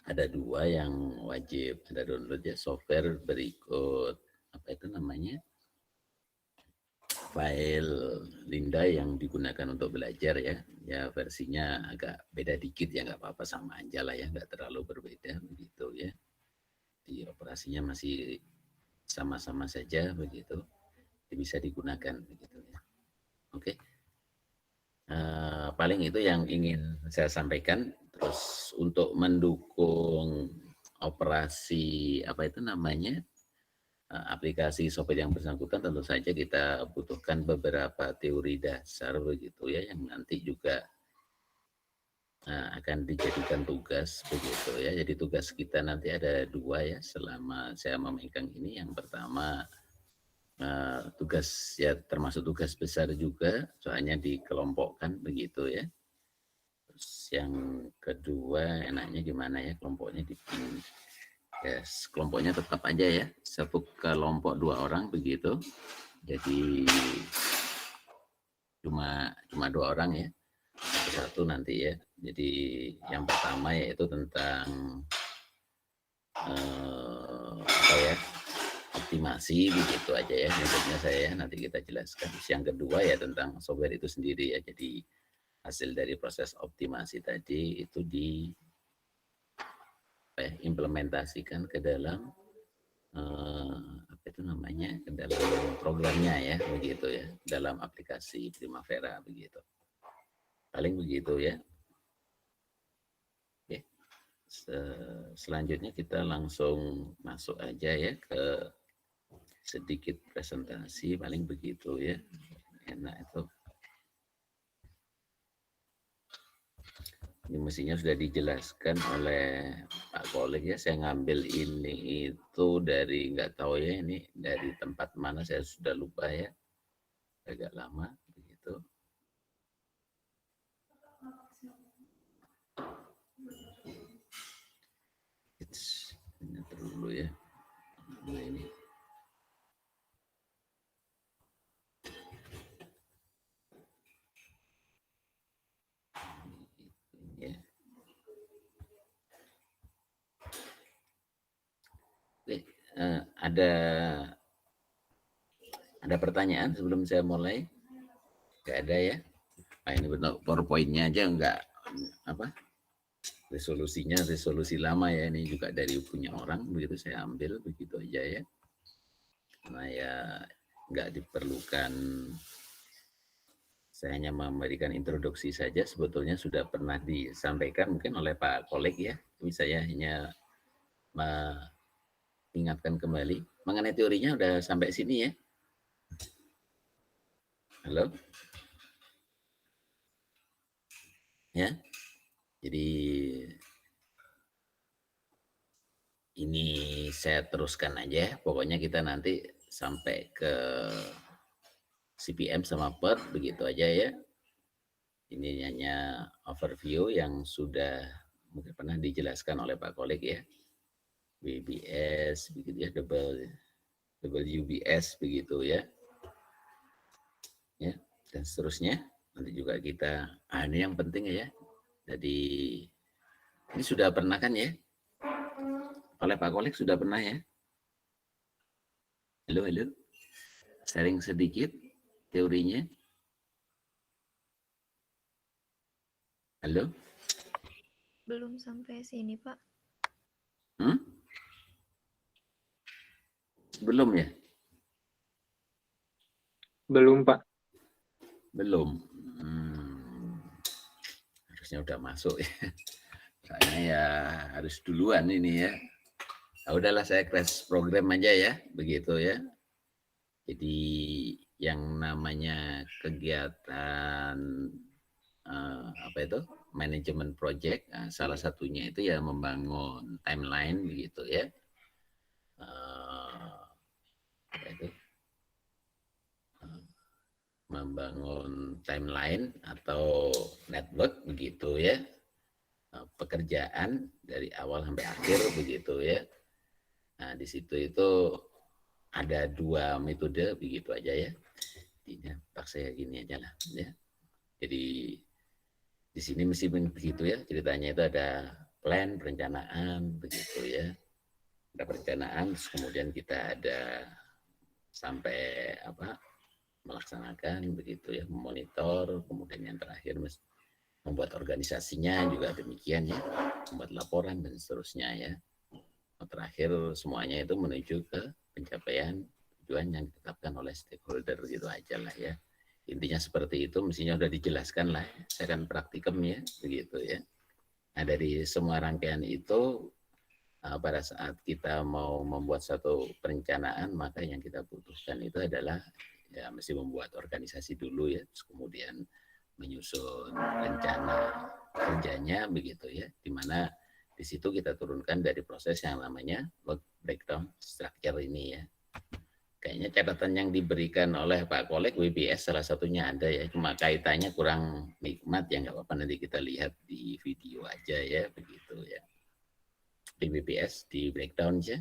ada dua yang wajib ada download ya, software berikut apa itu namanya, file Linda yang digunakan untuk belajar ya. Ya versinya agak beda dikit ya, nggak apa-apa, sama aja lah ya, nggak terlalu berbeda begitu ya. Di operasinya masih sama-sama saja begitu, bisa digunakan begitu ya. Oke. Paling itu yang ingin saya sampaikan. Terus untuk mendukung operasi apa itu namanya, aplikasi software yang bersangkutan, tentu saja kita butuhkan beberapa teori dasar begitu ya, yang nanti juga akan dijadikan tugas begitu ya. Jadi tugas kita nanti ada dua ya selama saya memegang ini. Yang pertama tugas ya, termasuk tugas besar juga, soalnya dikelompokkan begitu ya. Terus yang kedua, enaknya gimana ya kelompoknya dibikin? Yes, kelompoknya tetap aja ya, satu kelompok 2 orang begitu. Jadi cuma 2 orang ya, satu nanti ya. Jadi yang pertama yaitu tentang apa ya, optimasi begitu aja ya, maksudnya saya nanti kita jelaskan. Terus yang kedua ya tentang software itu sendiri ya. Jadi hasil dari proses optimasi tadi itu implementasikan ke dalam apa itu namanya, ke dalam programnya ya begitu ya, dalam aplikasi Primavera begitu. Paling begitu ya. Oke. Selanjutnya kita langsung masuk aja ya ke sedikit presentasi, paling begitu ya. Enak itu. Ini mestinya sudah dijelaskan oleh Pak Kolik ya. Saya ngambil ini itu dari, nggak tahu ya ini dari tempat mana, saya sudah lupa ya. Agak lama begitu. Ini dulu ya. Nah, ini. Ya. Oke, ada pertanyaan sebelum saya mulai? Gak ada ya? Nah, ini benar PowerPoint-nya aja enggak apa? Resolusinya resolusi lama ya, ini juga dari punya orang begitu, saya ambil begitu aja ya. Karena ya enggak diperlukan, saya hanya memberikan introduksi saja, sebetulnya sudah pernah disampaikan mungkin oleh Pak Kolik ya. Tapi saya hanya mengingatkan kembali mengenai teorinya. Udah sampai sini ya? Halo? Ya. Jadi ini saya teruskan aja. Pokoknya kita nanti sampai ke CPM sama PERT begitu aja ya. Ini hanya overview yang sudah mungkin pernah dijelaskan oleh Pak Kolik ya. WBS begitu ya, WBS begitu ya. Ya, dan seterusnya. Nanti juga kita ini yang penting ya. Jadi ini sudah pernah kan ya? Oleh Pak Kolik sudah pernah ya? Halo, halo. Sharing sedikit teorinya. Halo? Belum sampai sini, Pak. Belum ya? Belum, Pak. Belum. Harusnya udah masuk ya. Kayaknya ya harus duluan ini ya. Nah, udahlah saya crash program aja ya, begitu ya. Jadi yang namanya kegiatan apa itu, manajemen project, salah satunya itu ya membangun timeline begitu ya. Apa itu? Membangun timeline atau network begitu ya. Pekerjaan dari awal sampai akhir begitu ya. Nah, di situ itu ada 2 metode begitu aja ya. Ini saya gini aja lah ya. Jadi di sini mesti begitu ya ceritanya, itu ada plan, perencanaan, begitu ya. Ada perencanaan, terus kemudian kita ada sampai melaksanakan begitu ya, memonitor, kemudian yang terakhir membuat organisasinya juga demikian ya, membuat laporan dan seterusnya ya. Terakhir semuanya itu menuju ke pencapaian tujuan yang ditetapkan oleh stakeholder gitu aja lah ya. Intinya seperti itu, mestinya sudah dijelaskan lah. Saya kan praktikum ya, begitu ya. Nah dari semua rangkaian itu pada saat kita mau membuat satu perencanaan, maka yang kita butuhkan itu adalah ya mesti membuat organisasi dulu ya, terus kemudian menyusun rencana kerjanya begitu ya, di mana di situ kita turunkan dari proses yang namanya work breakdown structure ini ya. Kayaknya catatan yang diberikan oleh Pak Kolek WBS salah satunya ada ya, cuma kaitannya kurang nikmat ya, nggak apa-apa nanti kita lihat di video aja ya, begitu ya. Di BPS di breakdown ya,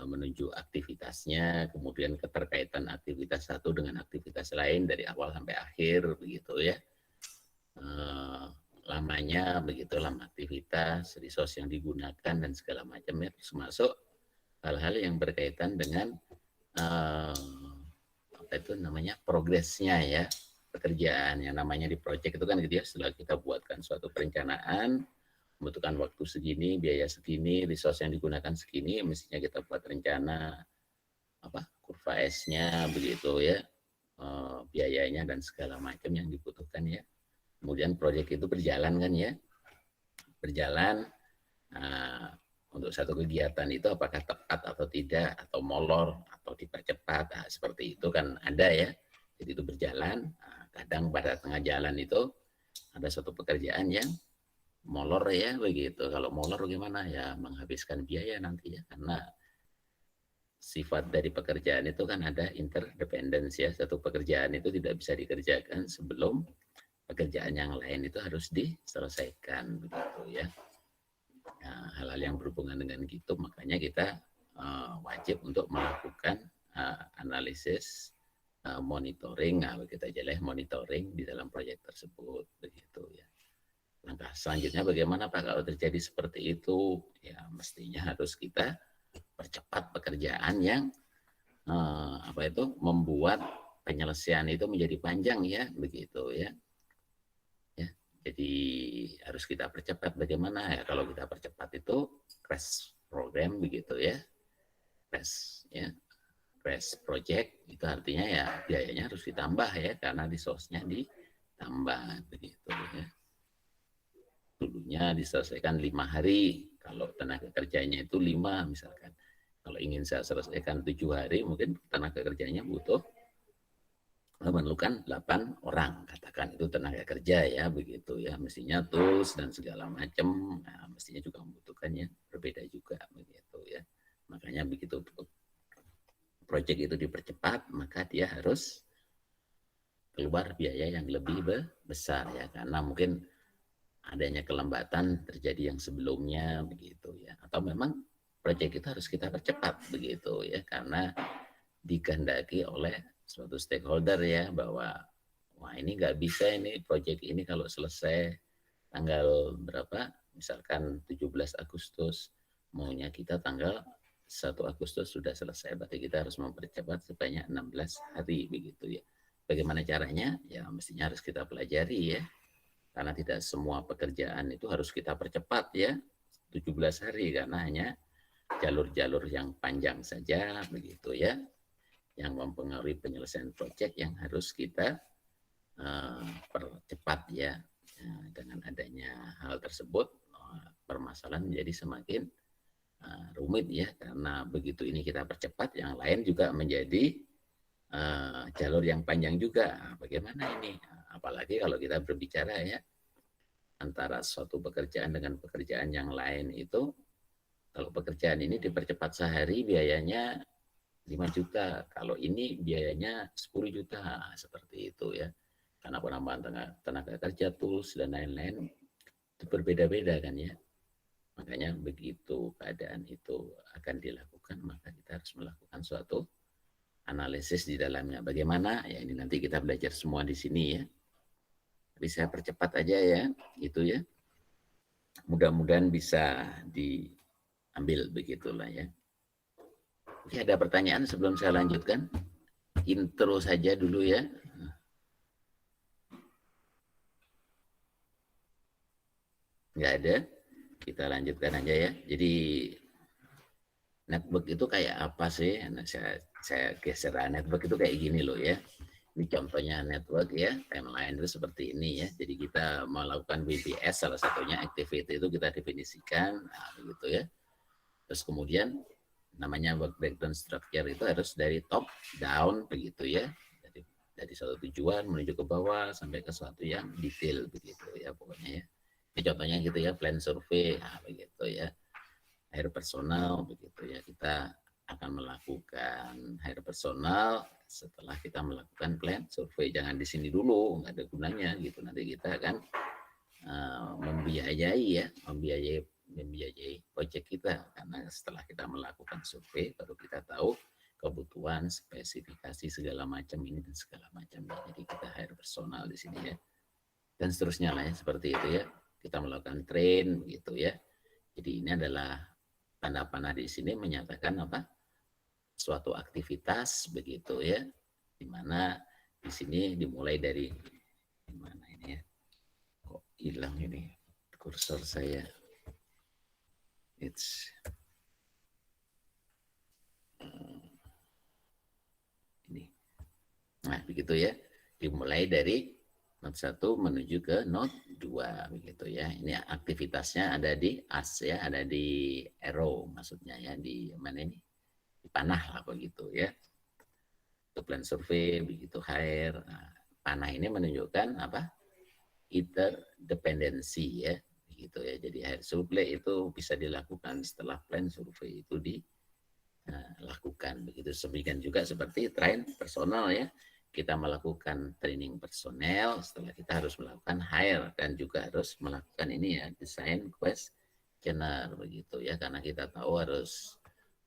menuju aktivitasnya, kemudian keterkaitan aktivitas satu dengan aktivitas lain dari awal sampai akhir begitu ya. Lamanya begitu, lama aktivitas, resource yang digunakan dan segala macam ya, termasuk hal-hal yang berkaitan dengan apa itu namanya progresnya ya, pekerjaan yang namanya di project itu kan gitu ya, setelah kita buatkan suatu perencanaan membutuhkan waktu segini, biaya segini, resource yang digunakan segini, mestinya kita buat rencana kurva S-nya begitu ya, biayanya dan segala macam yang dibutuhkan ya. Kemudian proyek itu berjalan kan ya, berjalan untuk satu kegiatan itu apakah tepat atau tidak, atau molor atau dipercepat, seperti itu kan ada ya. Jadi itu berjalan, kadang pada tengah jalan itu ada suatu pekerjaan yang molor ya begitu. Kalau molor gimana ya, menghabiskan biaya nanti ya, karena sifat dari pekerjaan itu kan ada interdependence ya. Satu pekerjaan itu tidak bisa dikerjakan sebelum pekerjaan yang lain itu harus diselesaikan begitu ya. Nah, hal-hal yang berhubungan dengan gitu, makanya kita wajib untuk melakukan analisis, monitoring, kita jelas monitoring di dalam proyek tersebut begitu ya. Langkah selanjutnya bagaimana Pak kalau terjadi seperti itu? Ya mestinya harus kita percepat pekerjaan yang membuat penyelesaian itu menjadi panjang ya, begitu ya. Ya, jadi harus kita percepat. Bagaimana ya kalau kita percepat itu crash program begitu ya, crash ya, crash project itu artinya ya biayanya harus ditambah ya, karena resource-nya ditambah begitu ya. Dulunya diselesaikan 5 hari, kalau tenaga kerjanya itu 5 misalkan. Kalau ingin saya selesaikan 7 hari, mungkin tenaga kerjanya butuh memerlukan 8 orang, katakan itu tenaga kerja ya, begitu ya. Mestinya tools dan segala macam, mestinya juga membutuhkannya berbeda juga begitu ya. Makanya begitu proyek itu dipercepat, maka dia harus keluar biaya yang lebih besar ya, karena mungkin adanya kelembatan terjadi yang sebelumnya begitu ya, atau memang proyek itu harus kita percepat begitu ya, karena dikehendaki oleh suatu stakeholder ya, bahwa wah ini nggak bisa ini proyek ini kalau selesai tanggal berapa, misalkan 17 Agustus, maunya kita tanggal 1 Agustus sudah selesai, berarti kita harus mempercepat sebanyak 16 hari begitu ya. Bagaimana caranya? Ya mestinya harus kita pelajari ya, karena tidak semua pekerjaan itu harus kita percepat ya 17 hari, karena hanya jalur-jalur yang panjang saja begitu ya yang mempengaruhi penyelesaian proyek yang harus kita percepat ya. Dengan adanya hal tersebut permasalahan menjadi semakin rumit ya, karena begitu ini kita percepat, yang lain juga menjadi jalur yang panjang juga. Bagaimana ini? Apalagi kalau kita berbicara ya antara suatu pekerjaan dengan pekerjaan yang lain itu, kalau pekerjaan ini dipercepat sehari biayanya 5 juta, kalau ini biayanya 10 juta, seperti itu ya. Karena penambahan tenaga kerja, tools dan lain-lain itu berbeda-beda kan ya. Makanya begitu keadaan itu akan dilakukan, maka kita harus melakukan suatu analisis di dalamnya. Bagaimana? Ya ini nanti kita belajar semua di sini ya. Tapi saya percepat aja ya, gitu ya. mudah-mudahan bisa diambil begitulah ya. Oke, ada pertanyaan sebelum saya lanjutkan? Intro saja dulu ya. Nggak ada, kita lanjutkan aja ya. Jadi network itu kayak apa sih? Nah, saya geser, network itu kayak gini loh ya. Ini contohnya network ya, timeline itu seperti ini ya. Jadi kita melakukan WBS, salah satunya activity itu kita definisikan, nah, begitu ya. Terus kemudian namanya work breakdown structure itu harus dari top down begitu ya. Dari suatu tujuan menuju ke bawah sampai ke suatu yang detail begitu ya pokoknya ya. Ini contohnya gitu ya, plan survey, nah, begitu ya. Hire personal begitu ya, kita akan melakukan hire personal setelah kita melakukan plan survei. Jangan di sini dulu, nggak ada gunanya gitu, nanti kita akan membiayai ya, membiayai proyek kita, karena setelah kita melakukan survei baru kita tahu kebutuhan, spesifikasi segala macam ini dan segala macam. Jadi kita hire personal di sini ya, dan seterusnya lah ya, seperti itu ya. Kita melakukan train gitu ya. Jadi ini adalah tanda panah di sini menyatakan apa? Suatu aktivitas begitu ya, di mana di sini dimulai dari mana ini ya? Kok hilang ini kursor saya? Ini. Nah, begitu ya. Dimulai dari Note 1 menuju ke Note 2 begitu ya. Ini aktivitasnya ada di as ya, ada di arrow maksudnya ya, di mana ini? Di panah lah begitu ya. Untuk plan survei begitu hire. Nah, panah ini menunjukkan apa? Interdependensi ya. Begitu ya. Jadi hire survey itu bisa dilakukan setelah plan survei itu dilakukan begitu. Demikian juga seperti train personal ya. Kita melakukan training personel, setelah kita harus melakukan hire dan juga harus melakukan ini ya, desain questionnaire begitu ya, karena kita tahu harus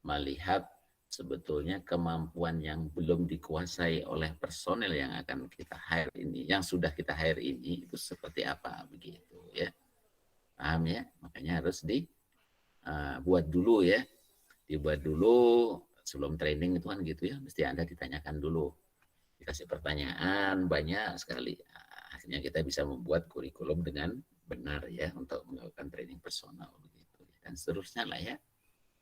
melihat sebetulnya kemampuan yang belum dikuasai oleh personel yang akan kita hire ini, yang sudah kita hire ini itu seperti apa begitu ya. Paham ya? Makanya harus dibuat dulu ya. Dibuat dulu sebelum training itu kan gitu ya, mesti Anda ditanyakan dulu, dikasih pertanyaan banyak sekali. Akhirnya kita bisa membuat kurikulum dengan benar ya untuk melakukan training personal begitu dan seterusnya lah ya,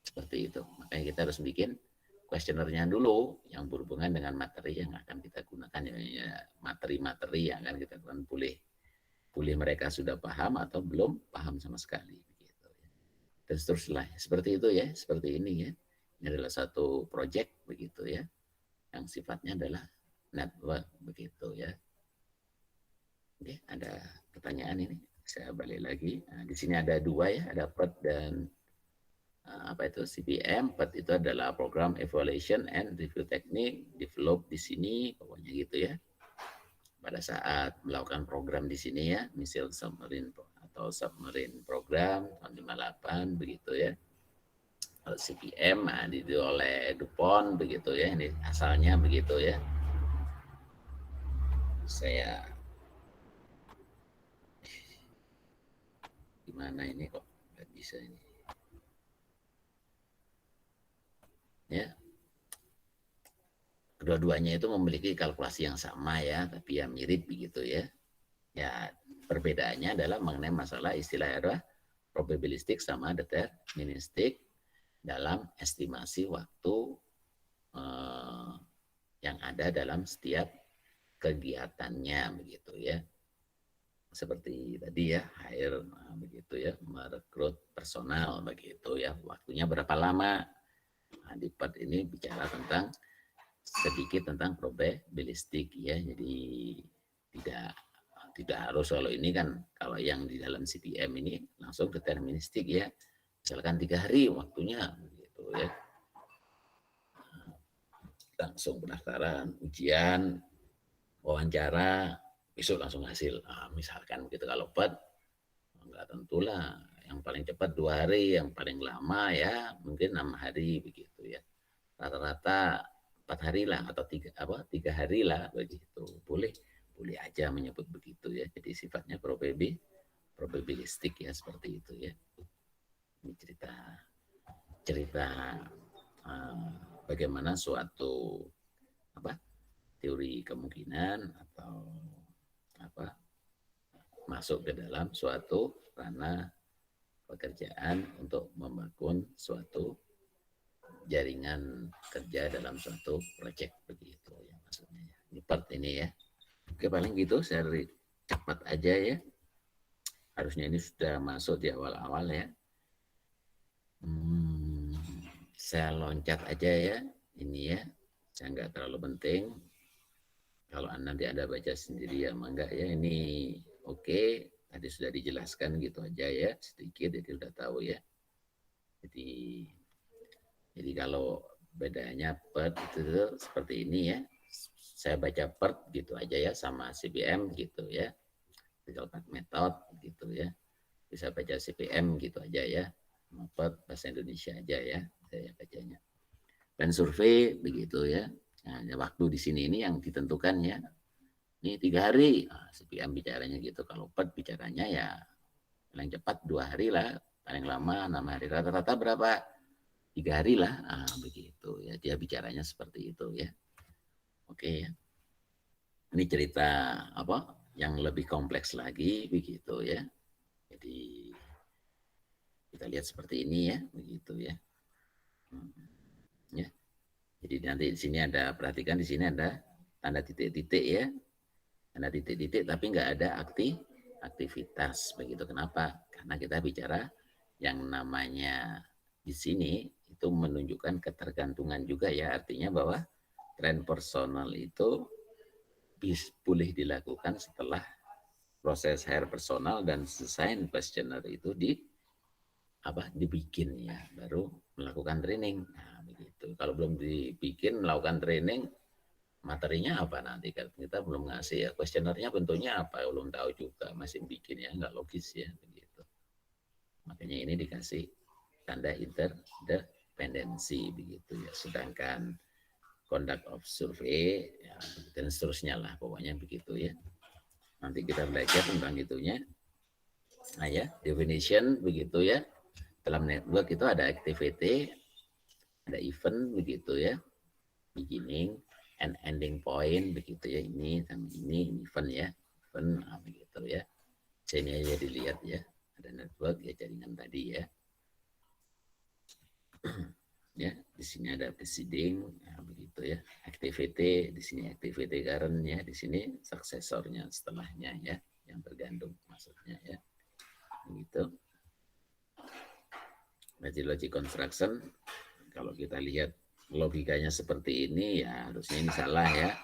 seperti itu. Makanya kita harus bikin kuesionernya dulu yang berhubungan dengan materi yang akan kita gunakan ya, materi-materi yang akan kita gunakan, boleh mereka sudah paham atau belum paham sama sekali begitu dan seterusnya seperti itu ya, seperti ini ya. Ini adalah satu project begitu ya, yang sifatnya adalah network begitu ya. Oke, ada pertanyaan ini. Saya balik lagi. Nah, di sini ada dua ya, ada PET dan apa itu CPM. PET itu adalah program evaluation and review technique, develop di sini pokoknya gitu ya. Pada saat melakukan program di sini ya, missile submarine atau submarine program tahun 58 begitu ya. Kalau CPM itu oleh DuPont begitu ya, ini asalnya begitu ya. Saya gimana ini kok nggak bisa ini ya. Kedua-duanya itu memiliki kalkulasi yang sama ya, tapi ya mirip begitu ya. Ya perbedaannya adalah mengenai masalah istilah apa, probabilistik sama deterministik dalam estimasi waktu yang ada dalam setiap kegiatannya begitu ya. Seperti tadi ya, hire begitu ya, merekrut personal begitu ya, waktunya berapa lama. Nah, di part ini bicara tentang sedikit tentang probabilistik ya, jadi tidak harus kalau ini kan, kalau yang di dalam CPM ini langsung deterministik ya, misalkan 3 hari waktunya begitu ya, langsung pendaftaran, ujian, wawancara, besok langsung hasil. Nah, misalkan begitu. Kalau PET enggak tentulah, yang paling cepat 2 hari, yang paling lama ya mungkin 6 hari begitu ya. Rata-rata 4 hari lah atau 3 hari lah begitu. Boleh aja menyebut begitu ya. Jadi sifatnya probabilistik probabilistik ya, seperti itu ya. Ini cerita bagaimana suatu teori kemungkinan atau masuk ke dalam suatu ranah pekerjaan untuk membangun suatu jaringan kerja dalam suatu proyek, begitu ya maksudnya. Ini part ini ya. Oke, paling gitu saya cepat aja ya. Harusnya ini sudah masuk di awal-awal ya. Saya loncat aja ya. Ini ya. Saya nggak terlalu penting. Kalau nanti Anda baca sendiri ya, enggak ya. Ini oke. Tadi sudah dijelaskan gitu aja ya. Sedikit, jadi udah tahu ya. Jadi kalau bedanya PERT itu seperti ini ya. Saya baca PERT gitu aja ya, sama CPM gitu ya. Critical Path Method gitu ya. Bisa baca CPM gitu aja ya. PERT bahasa Indonesia aja ya saya bacanya. Dan survei begitu ya. Nah, waktu di sini ini yang ditentukan ya. Ini 3 hari, CPM bicaranya gitu. Kalau PERT bicaranya ya paling cepat 2 hari lah, paling lama 6 hari. Rata-rata berapa? 3 hari lah, begitu ya. Dia bicaranya seperti itu ya. Oke ya. Ini cerita yang lebih kompleks lagi begitu ya. Jadi kita lihat seperti ini ya, begitu ya. Ya. Jadi nanti di sini ada, perhatikan di sini ada tanda titik-titik ya. Tanda titik-titik tapi nggak ada aktivitas begitu. Kenapa? Karena kita bicara yang namanya di sini itu menunjukkan ketergantungan juga ya, artinya bahwa tren personal itu boleh dilakukan setelah proses hire personal dan desain questionnaire itu dibikin ya, baru melakukan training. Nah, begitu. Kalau belum dibikin melakukan training, materinya apa nanti kan kita belum ngasih ya, kuesionernya bentuknya apa belum tahu juga, masih bikin ya, nggak logis ya begitu. Makanya ini dikasih tanda interdependensi begitu ya. Sedangkan conduct of survey ya, dan seterusnya lah pokoknya begitu ya. Nanti kita belajar tentang itunya. Nah ya, definition begitu ya. Dalam network itu ada activity, ada event begitu ya. Beginning and ending point begitu ya, ini sama ini event ya, event begitu ya. Sini aja dilihat ya, ada network ya, jaringan tadi ya. Ya, di sini ada preceding begitu ya, activity, di sini activity current ya, di sini suksesornya setelahnya ya, yang tergantung maksudnya ya. Begitu. Berarti logic construction kalau kita lihat logikanya seperti ini ya harusnya ini salah ya.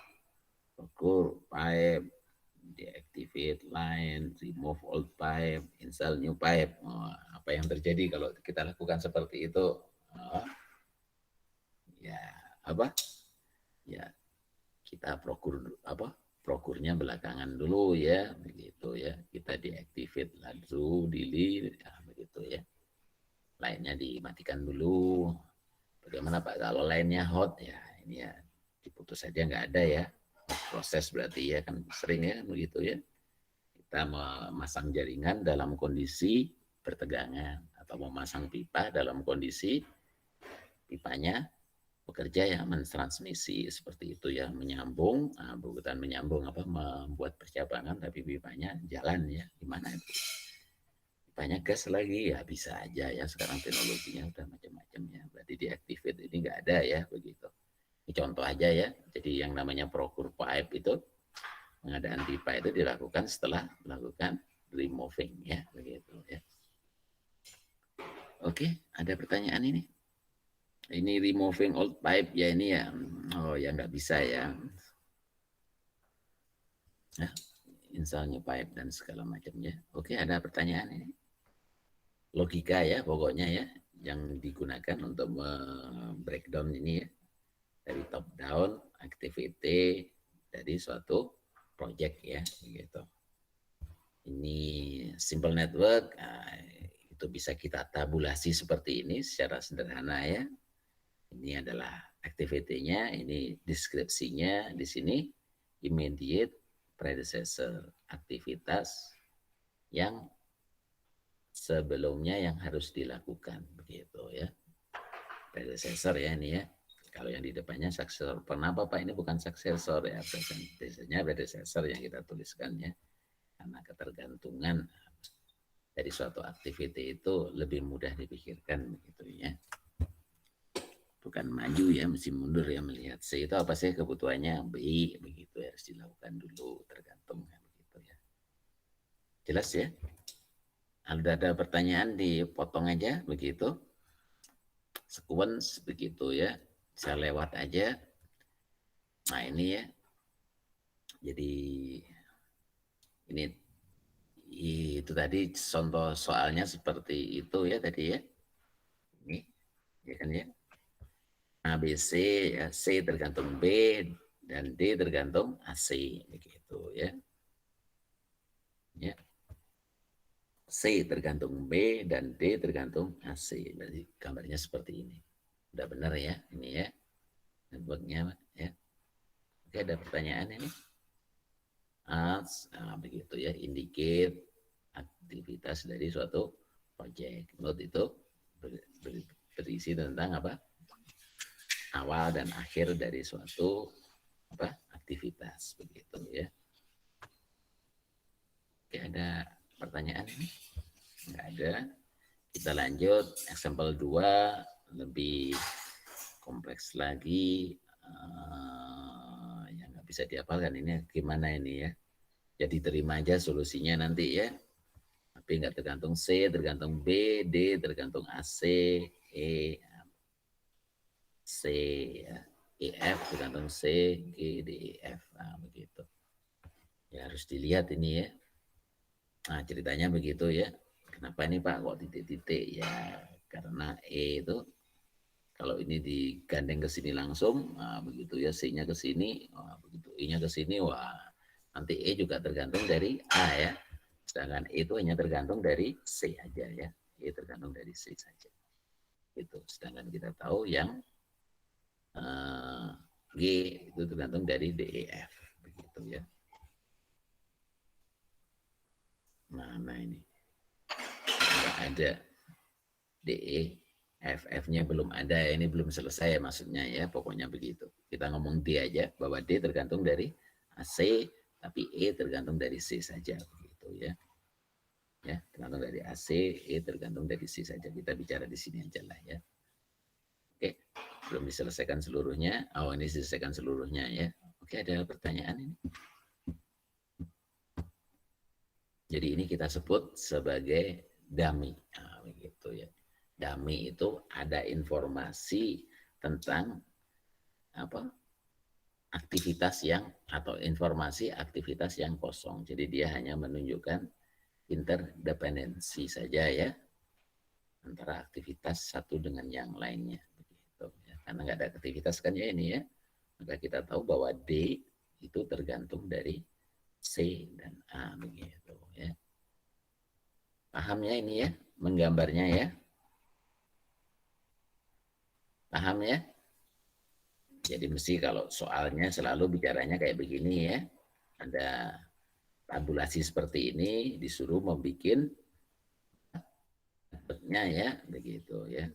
Procure pipe, deactivate line, remove old pipe, install new pipe. Apa yang terjadi kalau kita lakukan seperti itu? Ya Ya kita prokurnya belakangan dulu ya, begitu ya. Kita deactivate lalu delete ya, begitu ya. Lainnya dimatikan dulu. Bagaimana Pak kalau lainnya hot ya, ini ya diputus saja nggak ada ya. Proses berarti ya, kan sering ya begitu ya. Kita memasang jaringan dalam kondisi bertegangan atau memasang pipa dalam kondisi pipanya bekerja ya, mentransmisi seperti itu ya, menyambung, bukan menyambung membuat percabangan tapi pipanya jalan ya, gimana itu? Pipanya gas lagi ya bisa aja ya, sekarang teknologinya udah macam-macam ya, berarti deactivate ini nggak ada ya begitu. Ini contoh aja ya, jadi yang namanya procure pipe itu, pengadaan pipa itu dilakukan setelah melakukan removing ya, begitu ya. Oke, ada pertanyaan ini? Ini removing old pipe ya, ini ya, oh ya nggak bisa ya. Nah, install new pipe dan segala macamnya. Oke, ada pertanyaan ini? Logika ya pokoknya ya yang digunakan untuk breakdown ini ya, dari top down activity dari suatu project ya gitu. Ini simple network, itu bisa kita tabulasi seperti ini secara sederhana ya. Ini adalah activity-nya, ini deskripsinya di sini, immediate predecessor aktivitas yang sebelumnya yang harus dilakukan, begitu ya. Predecessor ya ini ya. Kalau yang di depannya successor. Kenapa Pak ini bukan successor ya? Biasanya predecessor yang kita tuliskan ya. Karena ketergantungan dari suatu aktiviti itu lebih mudah dipikirkan begitu ya. Bukan maju ya, mesti mundur ya melihat C itu apa sih kebutuhannya B begitu ya, harus dilakukan dulu tergantung ya, begitu ya. Jelas ya? Ada pertanyaan dipotong aja begitu. Sequence begitu ya. Bisa lewat aja. Nah ini ya. Jadi ini itu tadi contoh soalnya seperti itu ya tadi ya. Ini ya kan ya. A, B, C ya. C tergantung B dan D tergantung AC begitu ya. Ya. C tergantung B dan D tergantung AC. Berarti gambarnya seperti ini. Udah benar ya ini ya. Networknya ya. Oke, ada pertanyaan ini? Begitu ya, indicate aktivitas dari suatu project. Note itu berisi tentang apa? Awal dan akhir dari suatu apa? Aktivitas begitu ya. Oke, ada pertanyaan ini? Enggak ada. Kita lanjut example 2 lebih kompleks lagi. Yang nggak bisa dihafalkan ini gimana ini ya. Jadi terima aja solusinya nanti ya. Tapi nggak tergantung C, tergantung B, D, tergantung AC, E, C, ya. EF tergantung C, G, D, E, F. Nah, begitu. Ya harus dilihat ini ya. Nah ceritanya begitu ya. Kenapa ini Pak kok titik-titik ya? Karena E itu kalau ini digandeng ke sini langsung, nah, begitu ya C-nya ke sini, begitu E-nya ke sini, wah nanti E juga tergantung dari A ya. Sedangkan E itu hanya tergantung dari C aja ya. E tergantung dari C saja. Itu. Sedangkan kita tahu yang G itu tergantung dari D, E, F. Begitu ya. Nah ini. Nggak ada D, E, FF-nya belum ada, ini belum selesai maksudnya ya, pokoknya begitu. Kita ngomong D aja, bahwa D tergantung dari AC, tapi E tergantung dari C saja, begitu ya. Ya, tergantung dari AC, E tergantung dari C saja. Kita bicara di sini aja lah ya. Oke, belum diselesaikan seluruhnya. Oh, ini diselesaikan seluruhnya ya. Oke, ada pertanyaan ini. Jadi ini kita sebut sebagai dummy, nah, begitu ya. Dummy itu ada informasi tentang apa aktivitas yang atau informasi aktivitas yang kosong. Jadi dia hanya menunjukkan interdependensi saja ya antara aktivitas satu dengan yang lainnya. Begitu ya. Karena nggak ada aktivitas kan ya ini ya, maka kita tahu bahwa D itu tergantung dari C dan A begitu ya. Paham ya ini ya, menggambarnya ya. Paham ya? Jadi mesti kalau soalnya selalu bicaranya kayak begini ya. Ada tabulasi seperti ini, disuruh membuat networknya ya, begitu ya.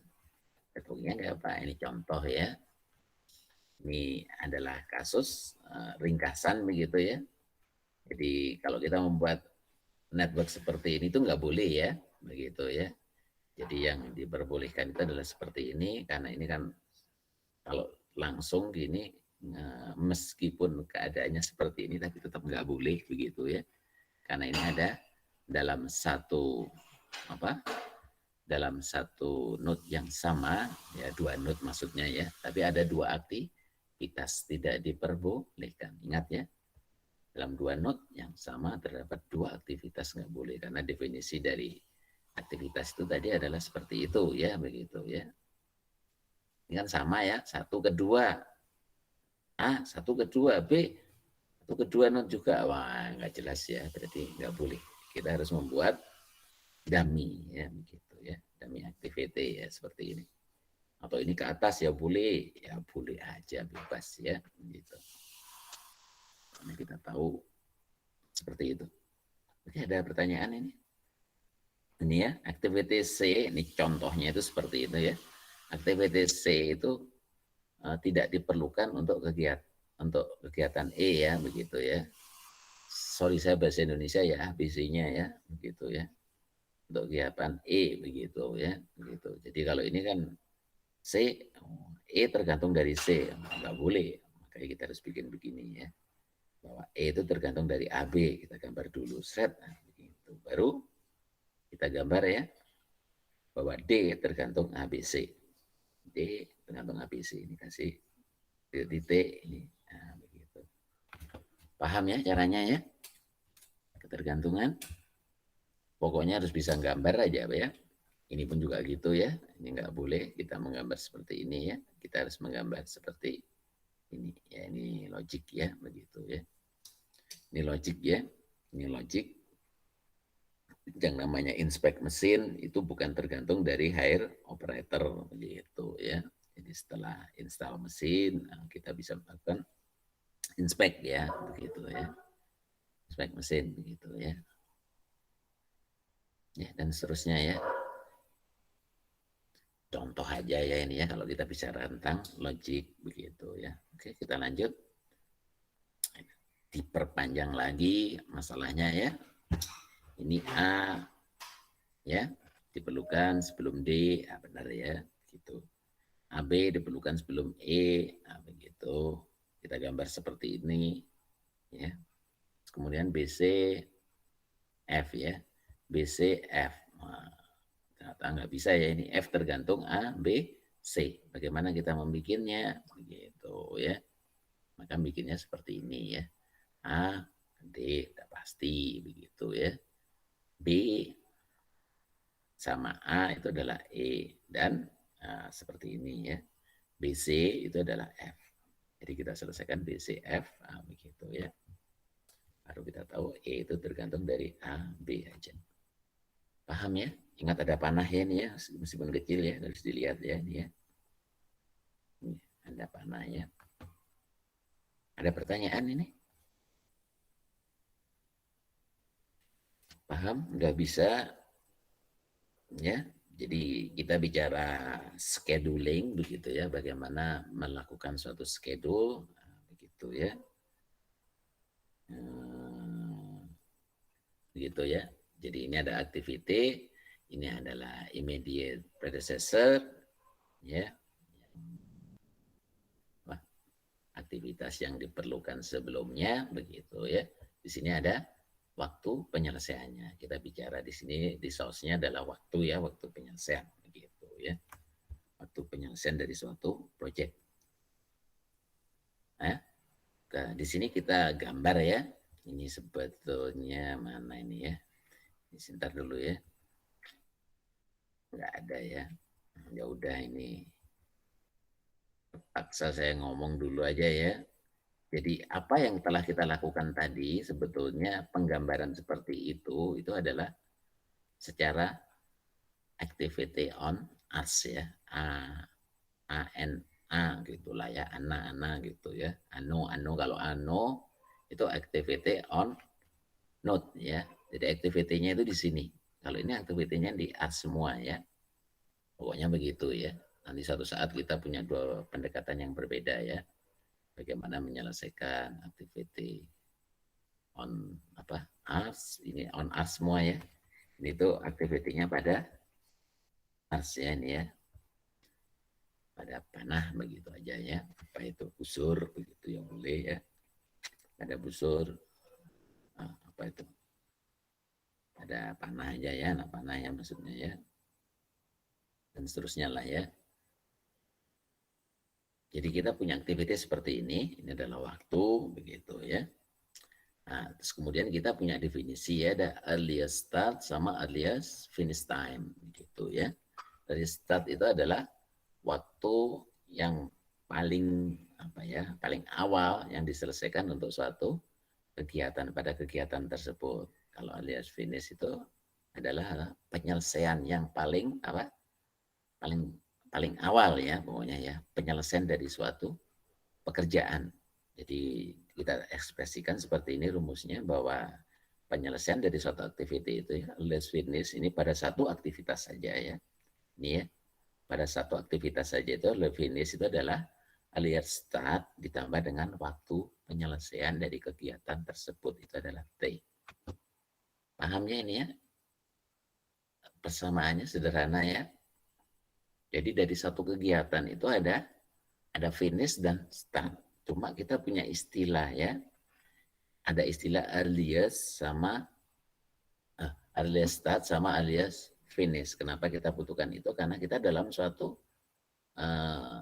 Networknya kayak apa? Ini contoh ya. Ini adalah kasus ringkasan begitu ya. Jadi kalau kita membuat network seperti ini tuh nggak boleh ya, begitu ya. Jadi yang diperbolehkan itu adalah seperti ini, karena ini kan kalau langsung gini meskipun keadaannya seperti ini tapi tetap nggak boleh begitu ya, karena ini ada dalam satu dalam satu node yang sama ya, dua node maksudnya ya, tapi ada dua aktivitas tidak diperbolehkan. Ingat ya, dalam dua node yang sama terdapat dua aktivitas nggak boleh, karena definisi dari aktivitas itu tadi adalah seperti itu ya, begitu ya. Ini kan sama ya, satu kedua A, satu kedua B, satu kedua not juga. Wah, nggak jelas ya, berarti nggak boleh. Kita harus membuat dummy ya, begitu ya, dummy activity ya, seperti ini. Atau ini ke atas ya boleh aja, bebas ya, begitu. Karena kita tahu seperti itu. Oke, ada pertanyaan ini? Ini ya, activity C, ini contohnya itu seperti itu ya. Activity C itu tidak diperlukan untuk kegiatan E ya, begitu ya. Sorry saya bahasa Indonesia ya, ABC-nya ya, begitu ya. Untuk kegiatan E begitu ya, begitu. Jadi kalau ini kan C, E tergantung dari C, nggak boleh. Makanya kita harus bikin begini ya. Bahwa E itu tergantung dari AB, kita gambar dulu, set, nah, begitu. Baru kita gambar ya, bahwa D tergantung ABC. D tergantung ABC, ini kasih titik ini, nah, begitu. Paham ya caranya ya? Ketergantungan. Pokoknya harus bisa gambar aja ya. Ini pun juga gitu ya. Ini nggak boleh kita menggambar seperti ini ya. Kita harus menggambar seperti ini. Ya ini logik ya, begitu ya. Ini logik ya. Ini logik. Yang namanya inspect mesin itu bukan tergantung dari hire operator begitu ya. Jadi setelah install mesin kita bisa melakukan inspect ya, begitu ya. Inspect mesin begitu ya. Ya dan seterusnya ya. Contoh aja ya ini ya kalau kita bicara tentang logik begitu ya. Oke, kita lanjut. Diperpanjang lagi masalahnya ya. Ini A ya, diperlukan sebelum D, benar ya, gitu. AB diperlukan sebelum E, begitu. Kita gambar seperti ini ya. Kemudian BC F ya. BC F. Nah, ternyata nggak bisa ya ini F tergantung A, B, C. Bagaimana kita membikinnya? Begitu ya. Maka bikinnya seperti ini ya. A, D, udah pasti begitu ya. B sama A itu adalah E dan seperti ini ya. BC itu adalah F. Jadi kita selesaikan BCF begitu ya. Baru kita tahu E itu tergantung dari A, B aja. Paham ya? Ingat ada panah ya ini ya, meskipun kecil ya, harus dilihat ya ini ya. Ini ada panah ya. Ada pertanyaan ini? Paham? Nggak bisa ya. Jadi kita bicara scheduling begitu ya, bagaimana melakukan suatu schedule begitu ya. Begitu ya. Jadi ini ada activity, ini adalah immediate predecessor ya. Wah, aktivitas yang diperlukan sebelumnya begitu ya. Di sini ada waktu penyelesaiannya. Kita bicara di sini di source-nya adalah waktu ya, waktu penyelesaian begitu ya. Waktu penyelesaian dari suatu project. Nah, di sini kita gambar ya. Ini sebetulnya mana ini ya? Ini sebentar dulu ya. Nggak ada ya. Ya udah ini paksa saya ngomong dulu aja ya. Jadi apa yang telah kita lakukan tadi sebetulnya penggambaran seperti itu adalah secara activity on us ya. A gitulah ya, ana gitu ya. Ano kalau ano itu activity on node ya. Jadi activity-nya itu di sini. Kalau ini activity-nya di us semua ya. Pokoknya begitu ya. Nanti suatu saat kita punya dua pendekatan yang berbeda ya. Bagaimana menyelesaikan activity on ars, ini on ars semua ya. Ini tuh activity-nya pada ars ya ini ya. Pada panah begitu aja ya. Apa itu busur begitu yang boleh ya. Ada busur apa itu? Ada panah aja ya, nah panah ya maksudnya ya. Dan seterusnya lah ya. Jadi kita punya aktivitas seperti ini adalah waktu begitu ya. Nah, terus kemudian kita punya definisi ya, ada earliest start sama earliest finish time gitu ya. Dari start itu adalah waktu yang paling paling awal yang diselesaikan untuk suatu kegiatan pada kegiatan tersebut. Kalau earliest finish itu adalah penyelesaian yang paling paling awal ya pokoknya ya, penyelesaian dari suatu pekerjaan. Jadi kita ekspresikan seperti ini rumusnya bahwa penyelesaian dari suatu activity itu ya, earliest finish ini pada satu aktivitas saja ya. Ini ya, pada satu aktivitas saja itu earliest finish itu adalah earliest start ditambah dengan waktu penyelesaian dari kegiatan tersebut, itu adalah T. Pahamnya ini ya? Persamaannya sederhana ya. Jadi dari satu kegiatan itu ada finish dan start. Cuma kita punya istilah ya. Ada istilah earliest sama earliest start sama earliest finish. Kenapa kita butuhkan itu? Karena kita dalam suatu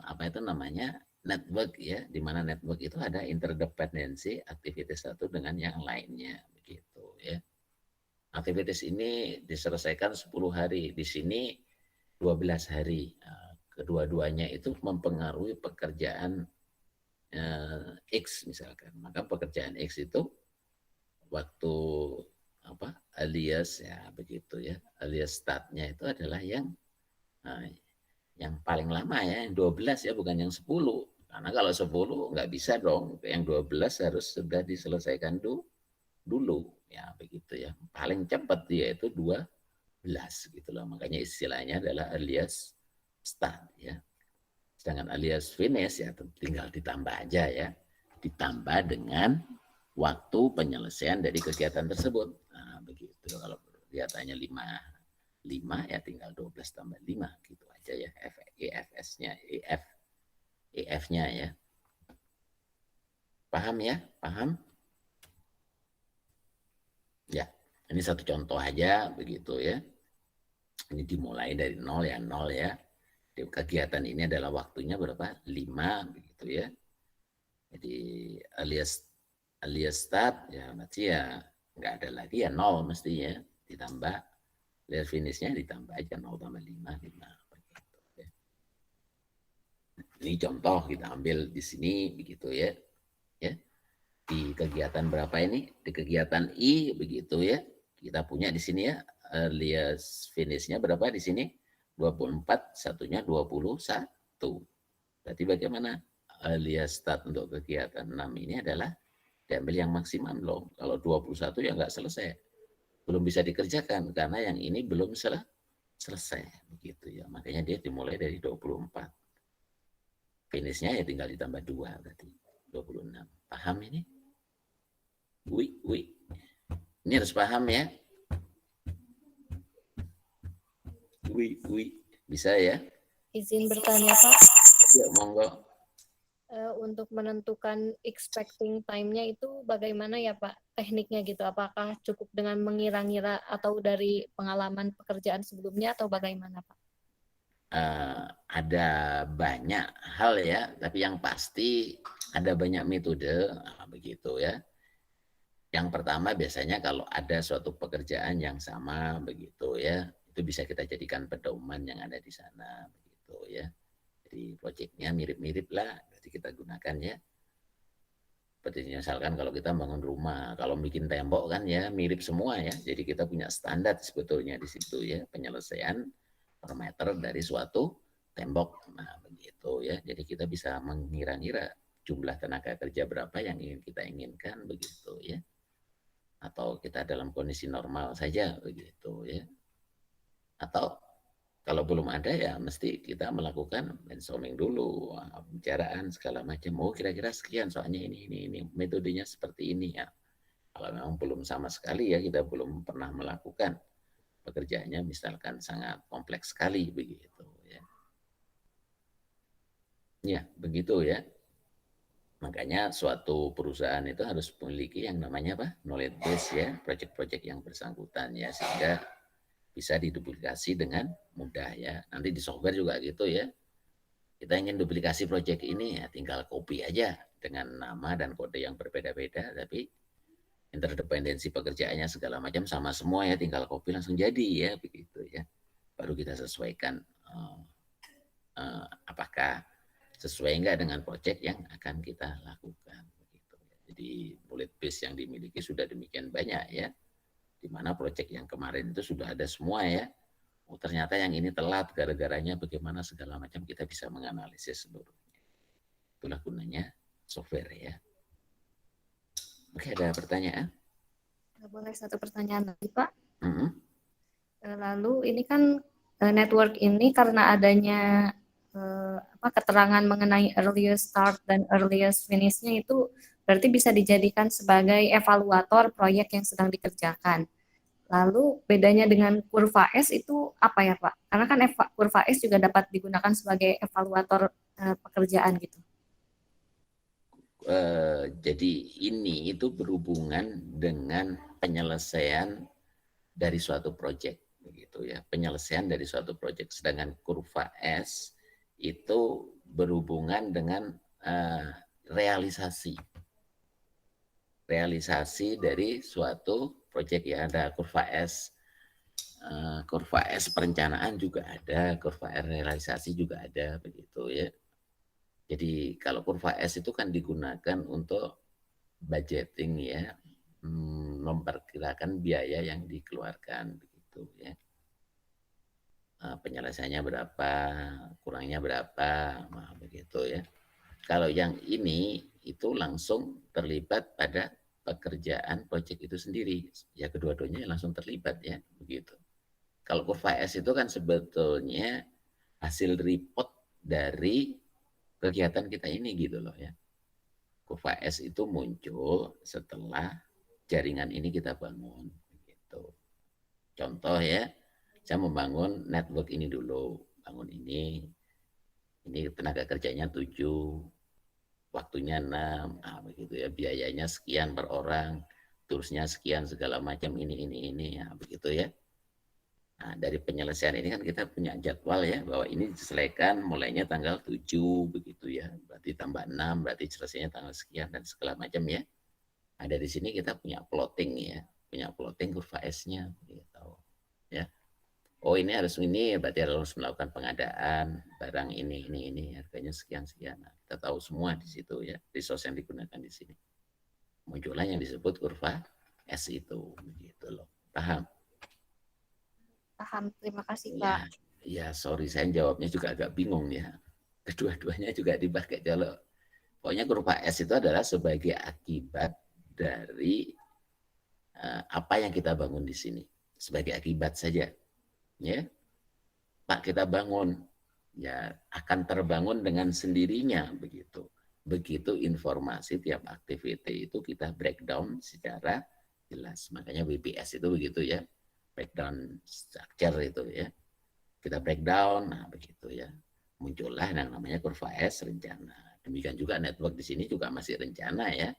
apa itu namanya network ya, di mana network itu ada interdependensi aktivitas satu dengan yang lainnya begitu ya. Aktivitas ini diselesaikan 10 hari, di sini 12 hari. Kedua-duanya itu mempengaruhi pekerjaan X misalkan. Maka pekerjaan X itu waktu apa alias ya begitu ya, alias startnya itu adalah yang paling lama ya, yang 12 ya, bukan yang 10. Karena kalau 10 nggak bisa dong, yang 12 harus sudah diselesaikan dulu ya begitu ya. Paling cepat dia itu 12 gitu loh. Makanya istilahnya adalah alias start ya. Sedangkan alias finish ya tinggal ditambah aja ya. Ditambah dengan waktu penyelesaian dari kegiatan tersebut. Nah, begitu. Kalau kelihatannya 5 ya tinggal 12 tambah 5 gitu aja ya. EFS-nya, EF-nya ya. Paham ya? Paham? Ya, ini satu contoh aja begitu ya. Ini dimulai dari 0 ya, 0 ya. Kegiatan ini adalah waktunya berapa? 5 begitu ya. Jadi alias start ya berarti ya nggak ada lagi ya 0 mestinya, ditambah alias finishnya ditambah aja 0 tambah 5 begitu ya. Ini contoh kita ambil di sini begitu ya. Ya. Di kegiatan berapa ini? Di kegiatan I begitu ya. Kita punya di sini ya alias finishnya berapa di sini? 24, satunya 21. Berarti bagaimana? Alias start untuk kegiatan 6 ini adalah diambil yang maksimum loh. Kalau 21 ya nggak selesai. Belum bisa dikerjakan karena yang ini belum selesai. Begitu ya. Makanya dia dimulai dari 24. Finishnya ya tinggal ditambah 2 berarti 26. Paham ini? Wih. Ini harus paham ya. Wih. Bisa ya? Izin bertanya Pak. Ya, monggo. Untuk menentukan expecting time-nya itu bagaimana ya Pak tekniknya gitu? Apakah cukup dengan mengira-ngira atau dari pengalaman pekerjaan sebelumnya atau bagaimana Pak? Ada banyak hal ya, tapi yang pasti ada banyak metode begitu ya. Yang pertama biasanya kalau ada suatu pekerjaan yang sama begitu ya, itu bisa kita jadikan pedoman yang ada di sana begitu ya. Jadi proyeknya mirip-mirip lah, berarti kita gunakan ya. Seperti misalkan kalau kita bangun rumah, kalau bikin tembok kan ya mirip semua ya. Jadi kita punya standar sebetulnya di situ ya, penyelesaian per meter dari suatu tembok. Nah begitu ya. Jadi kita bisa mengira-ngira jumlah tenaga kerja berapa yang ingin kita inginkan begitu ya. Atau kita dalam kondisi normal saja begitu ya. Atau kalau belum ada ya mesti kita melakukan brainstorming dulu, pembicaraan segala macam. Oh kira-kira sekian soalnya ini metodenya seperti ini ya. Kalau memang belum sama sekali ya, kita belum pernah melakukan pekerjaannya misalkan sangat kompleks sekali begitu ya. Ya, begitu ya. Makanya suatu perusahaan itu harus memiliki yang namanya apa? Knowledge base ya, project-project yang bersangkutan ya, sehingga bisa diduplikasi dengan mudah ya. Nanti di software juga gitu ya. Kita ingin duplikasi project ini ya tinggal copy aja dengan nama dan kode yang berbeda-beda, tapi interdependensi pekerjaannya segala macam sama semua ya, tinggal copy langsung jadi ya begitu ya. Baru kita sesuaikan apakah sesuai enggak dengan proyek yang akan kita lakukan begitu. Jadi knowledge base yang dimiliki sudah demikian banyak ya, di mana proyek yang kemarin itu sudah ada semua ya. Oh ternyata yang ini telat gara-garanya bagaimana segala macam, kita bisa menganalisis seluruhnya. Itulah gunanya software ya. Oke, ada pertanyaan? Boleh satu pertanyaan lagi, Pak? Mhm. Lalu ini kan network ini karena adanya keterangan mengenai earliest start dan earliest finish-nya itu berarti bisa dijadikan sebagai evaluator proyek yang sedang dikerjakan. Lalu bedanya dengan kurva S itu apa ya, Pak? Karena kan kurva S juga dapat digunakan sebagai evaluator pekerjaan gitu. Jadi ini itu berhubungan dengan penyelesaian dari suatu proyek, begitu ya, penyelesaian dari suatu proyek. Sedangkan kurva S itu berhubungan dengan realisasi dari suatu proyek ya. Ada kurva S, kurva S perencanaan juga ada, kurva R realisasi juga ada, begitu ya. Jadi kalau kurva S itu kan digunakan untuk budgeting ya, memperkirakan biaya yang dikeluarkan, begitu ya. Penyelesaiannya berapa, kurangnya berapa, nah, begitu ya. Kalau yang ini itu langsung terlibat pada pekerjaan proyek itu sendiri, ya kedua-duanya langsung terlibat ya, begitu. Kalau kurva S itu kan sebetulnya hasil report dari kegiatan kita ini gitu loh ya. Kurva S itu muncul setelah jaringan ini kita bangun, gitu. Contoh ya, saya membangun network ini dulu, bangun ini tenaga kerjanya 7, waktunya 6, nah begitu ya, biayanya sekian per orang, tulusnya sekian segala macam ini ya begitu ya. Nah, dari penyelesaian ini kan kita punya jadwal ya, bahwa ini diselesaikan mulainya tanggal 7 begitu ya, berarti tambah 6, berarti selesainya tanggal sekian dan segala macam ya. Nah, dari sini kita punya plotting ya, punya plotting kurva S-nya gitu ya. Oh ini harus ini, berarti harus melakukan pengadaan barang ini harganya sekian. Nah, kita tahu semua di situ ya, resource yang digunakan di sini. Muncullah yang disebut kurva S itu, begitu loh. Paham? Paham, terima kasih, Ya, Pak. ya sorry saya jawabnya juga agak bingung ya. Kedua-duanya juga dipakai kalau pokoknya kurva S itu adalah sebagai akibat dari apa yang kita bangun di sini. Sebagai akibat saja. Ya. Pak kita bangun, ya akan terbangun dengan sendirinya begitu. Begitu informasi tiap activity itu kita breakdown secara jelas. Makanya WPS itu begitu ya. Breakdown structure itu ya. Kita breakdown, nah begitu ya. Muncullah yang namanya kurva S rencana. Demikian juga network di sini juga masih rencana ya.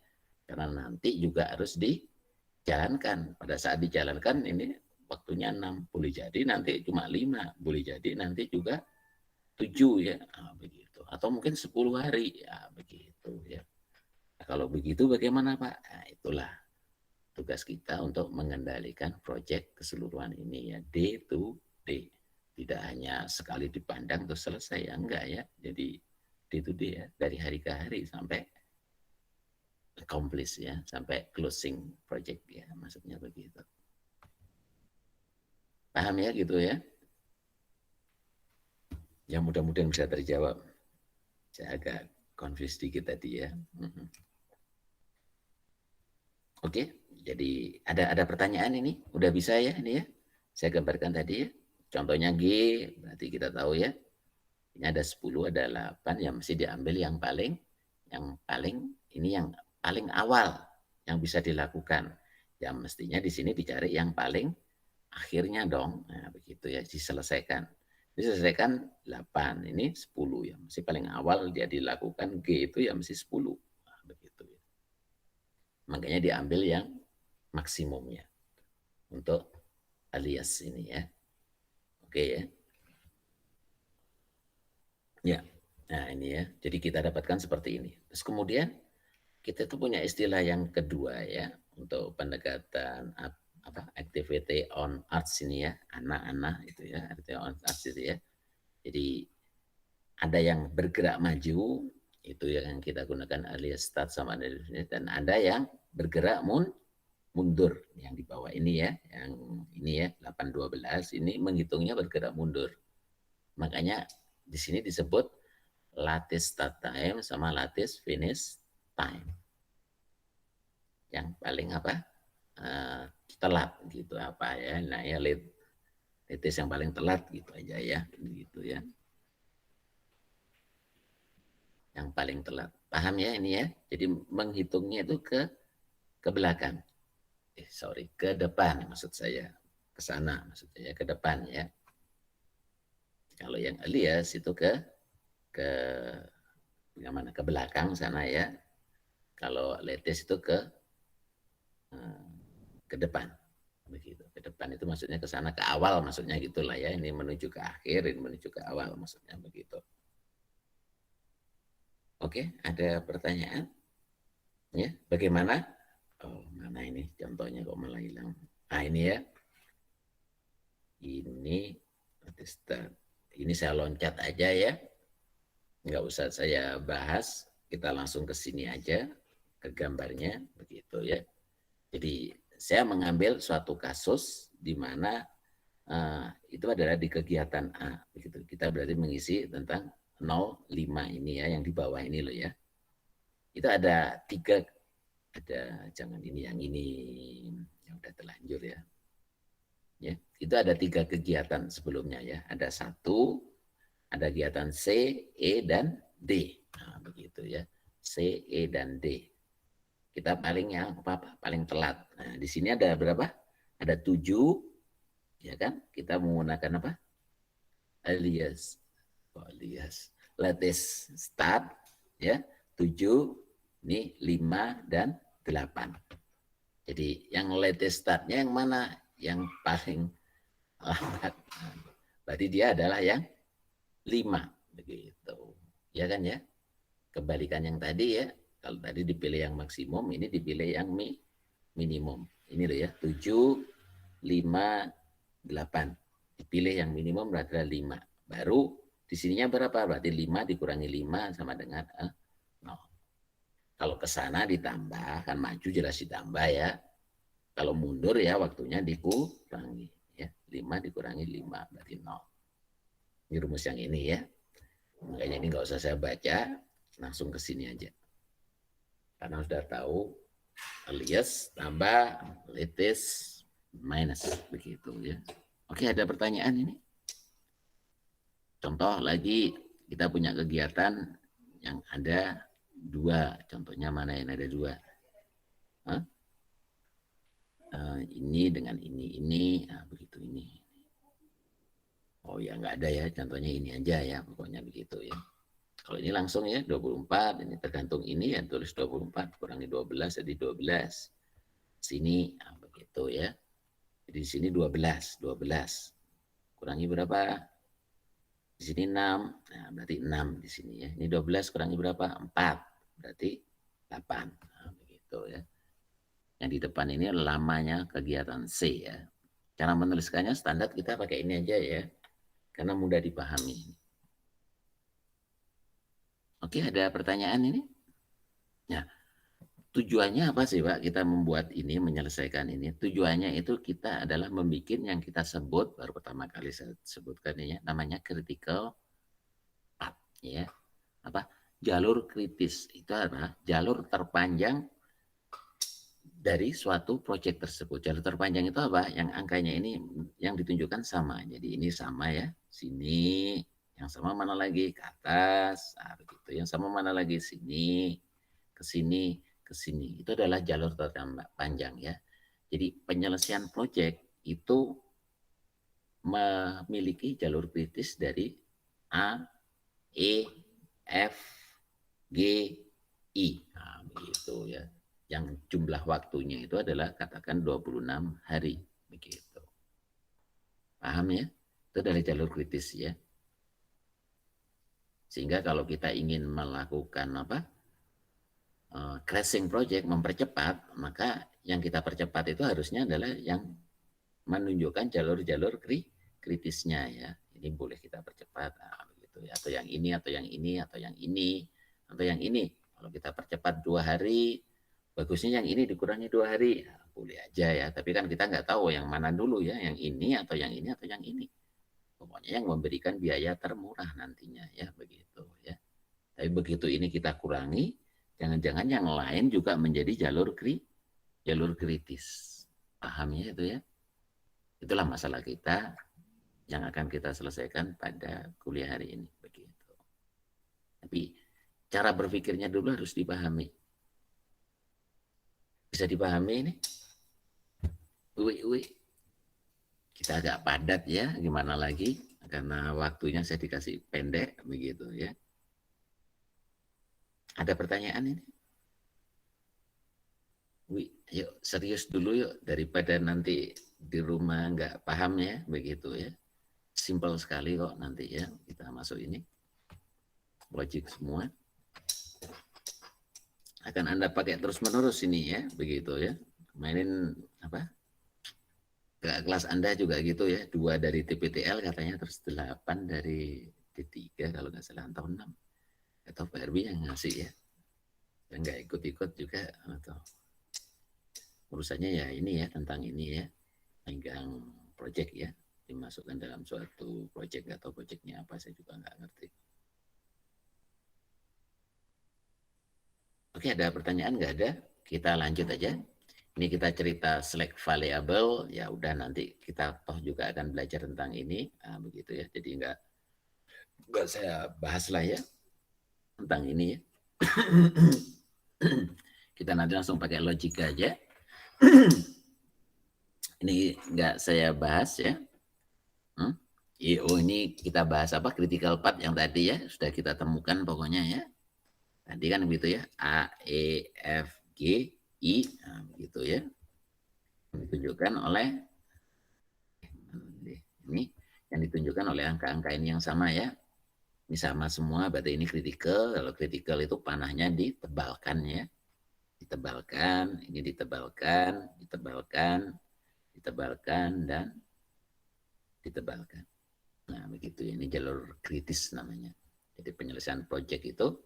Karena nanti juga harus dijalankan. Pada saat dijalankan ini waktunya 6, boleh jadi nanti cuma 5, boleh jadi nanti juga 7 ya, nah, begitu. Atau mungkin 10 hari, ya begitu ya. Nah, kalau begitu bagaimana Pak? Nah, itulah tugas kita untuk mengendalikan proyek keseluruhan ini ya, day to day. Tidak hanya sekali dipandang terus selesai, ya enggak ya. Jadi day to day ya, dari hari ke hari sampai accomplish ya, sampai closing project ya, maksudnya begitu. Paham ya gitu ya? Ya mudah-mudahan bisa terjawab. Saya agak confused dikit tadi ya. Oke, jadi ada pertanyaan ini? Udah bisa ya ini ya? Saya gambarkan tadi ya. Contohnya G, berarti kita tahu ya. Ini ada 10, ada 8, yang mesti diambil yang paling ini yang paling awal yang bisa dilakukan. Ya mestinya di sini dicari yang paling akhirnya dong. Nah, begitu ya, diselesaikan. Diselesaikan 8, ini 10 ya. Mesti paling awal dia dilakukan G itu ya mesti 10. Nah, begitu ya. Makanya diambil yang maksimumnya untuk alias ini ya. Oke ya. Ya. Nah, ini ya. Jadi kita dapatkan seperti ini. Terus kemudian kita tuh punya istilah yang kedua ya untuk pendekatan activity on arts ini ya, anak-anak itu ya, activity on arts itu ya. Jadi ada yang bergerak maju itu yang kita gunakan alias start sama alias, dan ada yang bergerak mundur yang di bawah ini ya, yang ini ya 8-12 ini menghitungnya bergerak mundur. Makanya di sini disebut lattice start time sama lattice finish time. Yang paling telat gitu apa ya. Nah ya latest yang paling telat gitu aja ya, gitu ya. Yang paling telat. Paham ya ini ya? Jadi menghitungnya itu ke belakang. Ke depan maksud saya. Ke sana maksud saya, ke depan ya. Kalau yang alias itu ke mana? Ke belakang sana ya. Kalau latest itu ke depan. Begitu. Ke depan itu maksudnya ke sana, ke awal maksudnya gitulah ya. Ini menuju ke akhir, ini menuju ke awal maksudnya begitu. Oke, ada pertanyaan? Ya, bagaimana? Oh, mana ini contohnya kok malah hilang. Nah, ini ya. Ini saya loncat aja ya. Nggak usah saya bahas. Kita langsung ke sini aja, ke gambarnya begitu ya. Jadi saya mengambil suatu kasus di mana itu adalah di kegiatan A. Begitu. Kita berarti mengisi tentang 05 ini ya, yang di bawah ini loh ya. Itu ada 3, jangan ini, yang ini yang udah terlanjur ya. Ya, itu ada 3 kegiatan sebelumnya ya. Ada 1, ada kegiatan C, E, dan D. Nah, begitu ya. C, E, dan D. Kita paling paling telat. Nah, di sini ada berapa? Ada 7, ya kan? Kita menggunakan apa? Alias. Latest start, ya. 7, ini 5 dan 8. Jadi yang latest startnya yang mana? Yang paling lambat. Berarti dia adalah yang 5. Begitu. Ya kan ya? Kebalikan yang tadi ya. Kalau tadi dipilih yang maksimum, ini dipilih yang minimum. Ini loh ya, 7, 5, 8. Dipilih yang minimum berarti 5. Baru di sininya berapa? Berarti 5 dikurangi 5 sama dengan 0. Kalau ke sana ditambah, kan maju jelas ditambah ya. Kalau mundur ya waktunya dikurangi. Ya. 5 dikurangi 5 berarti 0. Ini rumus yang ini ya. Makanya ini nggak usah saya baca, langsung ke sini aja. Karena sudah tahu alias tambah latest minus begitu ya. Oke, ada pertanyaan ini? Contoh lagi, kita punya kegiatan yang ada 2. Contohnya mana yang ada 2? Ini dengan ini, nah, begitu ini. Oh ya nggak ada ya, contohnya ini aja ya, pokoknya begitu ya. Kalau ini langsung ya 24, ini tergantung ini ya, tulis 24 kurangi 12 jadi 12. Sini nah, begitu ya. Jadi di sini 12 kurangi berapa? Di sini 6, nah, berarti 6 di sini ya. Ini 12 kurangi berapa? 4, berarti 8. Nah, begitu ya. Yang di depan ini lamanya kegiatan C ya. Cara menuliskannya standar kita pakai ini aja ya, karena mudah dipahami. Oke, ada pertanyaan ini? Ya, tujuannya apa sih Pak kita membuat ini, menyelesaikan ini? Tujuannya itu kita adalah membuat yang kita sebut, baru pertama kali saya sebutkan ini, namanya critical path. Ya. Apa? Jalur kritis. Itu adalah jalur terpanjang dari suatu proyek tersebut. Jalur terpanjang itu apa? Yang angkanya ini yang ditunjukkan sama. Jadi ini sama ya, sini. Yang sama mana lagi? Ke atas. Nah, begitu. Yang sama mana lagi? Sini, ke sini, ke sini. Itu adalah jalur terpanjang ya. Jadi penyelesaian proyek itu memiliki jalur kritis dari A, E, F, G, I. Nah, begitu ya. Yang jumlah waktunya itu adalah katakan 26 hari. Begitu. Paham ya? Itu dari jalur kritis ya. Sehingga kalau kita ingin melakukan crashing project, mempercepat, maka yang kita percepat itu harusnya adalah yang menunjukkan jalur-jalur kritisnya ya. Ini boleh kita percepat, begitu ya. Atau yang ini, atau yang ini, atau yang ini, atau yang ini. Kalau kita percepat 2 hari, bagusnya yang ini dikurangi 2 hari, ya, boleh aja ya. Tapi kan kita nggak tahu yang mana dulu ya, yang ini, atau yang ini, atau yang ini. Pokoknya yang memberikan biaya termurah nantinya ya, begitu ya. Tapi begitu ini kita kurangi, jangan-jangan yang lain juga menjadi jalur kritis. pahamnya itu ya. Itulah masalah kita yang akan kita selesaikan pada kuliah hari ini. Begitu. Tapi cara berpikirnya dulu harus dipahami. Bisa dipahami ini? Kita agak padat ya, gimana lagi? Karena waktunya saya dikasih pendek, begitu ya. Ada pertanyaan ini? Yuk serius dulu yuk, daripada nanti di rumah nggak paham ya, begitu ya. Simple sekali kok nanti ya, kita masuk ini. Logik semua. Akan Anda pakai terus-menerus ini ya, begitu ya. Mainin apa? Kelas Anda juga gitu ya, 2 dari TPTL katanya, terus 8 dari D3 kalau nggak salah, tahun 6. Atau Pak RB yang ngasih ya. Dan nggak ikut-ikut juga, atau urusannya ya ini ya, tentang ini ya, megang project ya, dimasukkan dalam suatu project atau projectnya apa, saya juga nggak ngerti. Oke, ada pertanyaan nggak ada? Kita lanjut aja. Ini kita cerita select variable, ya udah nanti kita toh juga akan belajar tentang ini, nah, begitu ya. Jadi nggak saya bahas lah ya tentang ini ya. Kita nanti langsung pakai logika aja. Ini nggak saya bahas ya. Ini kita bahas apa? Critical path yang tadi ya, sudah kita temukan pokoknya ya. Tadi kan begitu ya, A, E, F, G, I, nah, begitu ya. Ditunjukkan oleh ini, yang ditunjukkan oleh angka-angka ini yang sama ya. Ini sama semua, berarti ini critical. Kalau critical itu panahnya ditebalkan ya. Ditebalkan, ini ditebalkan, ditebalkan, dan ditebalkan. Nah, begitu ya. Ini jalur kritis namanya. Jadi penyelesaian proyek itu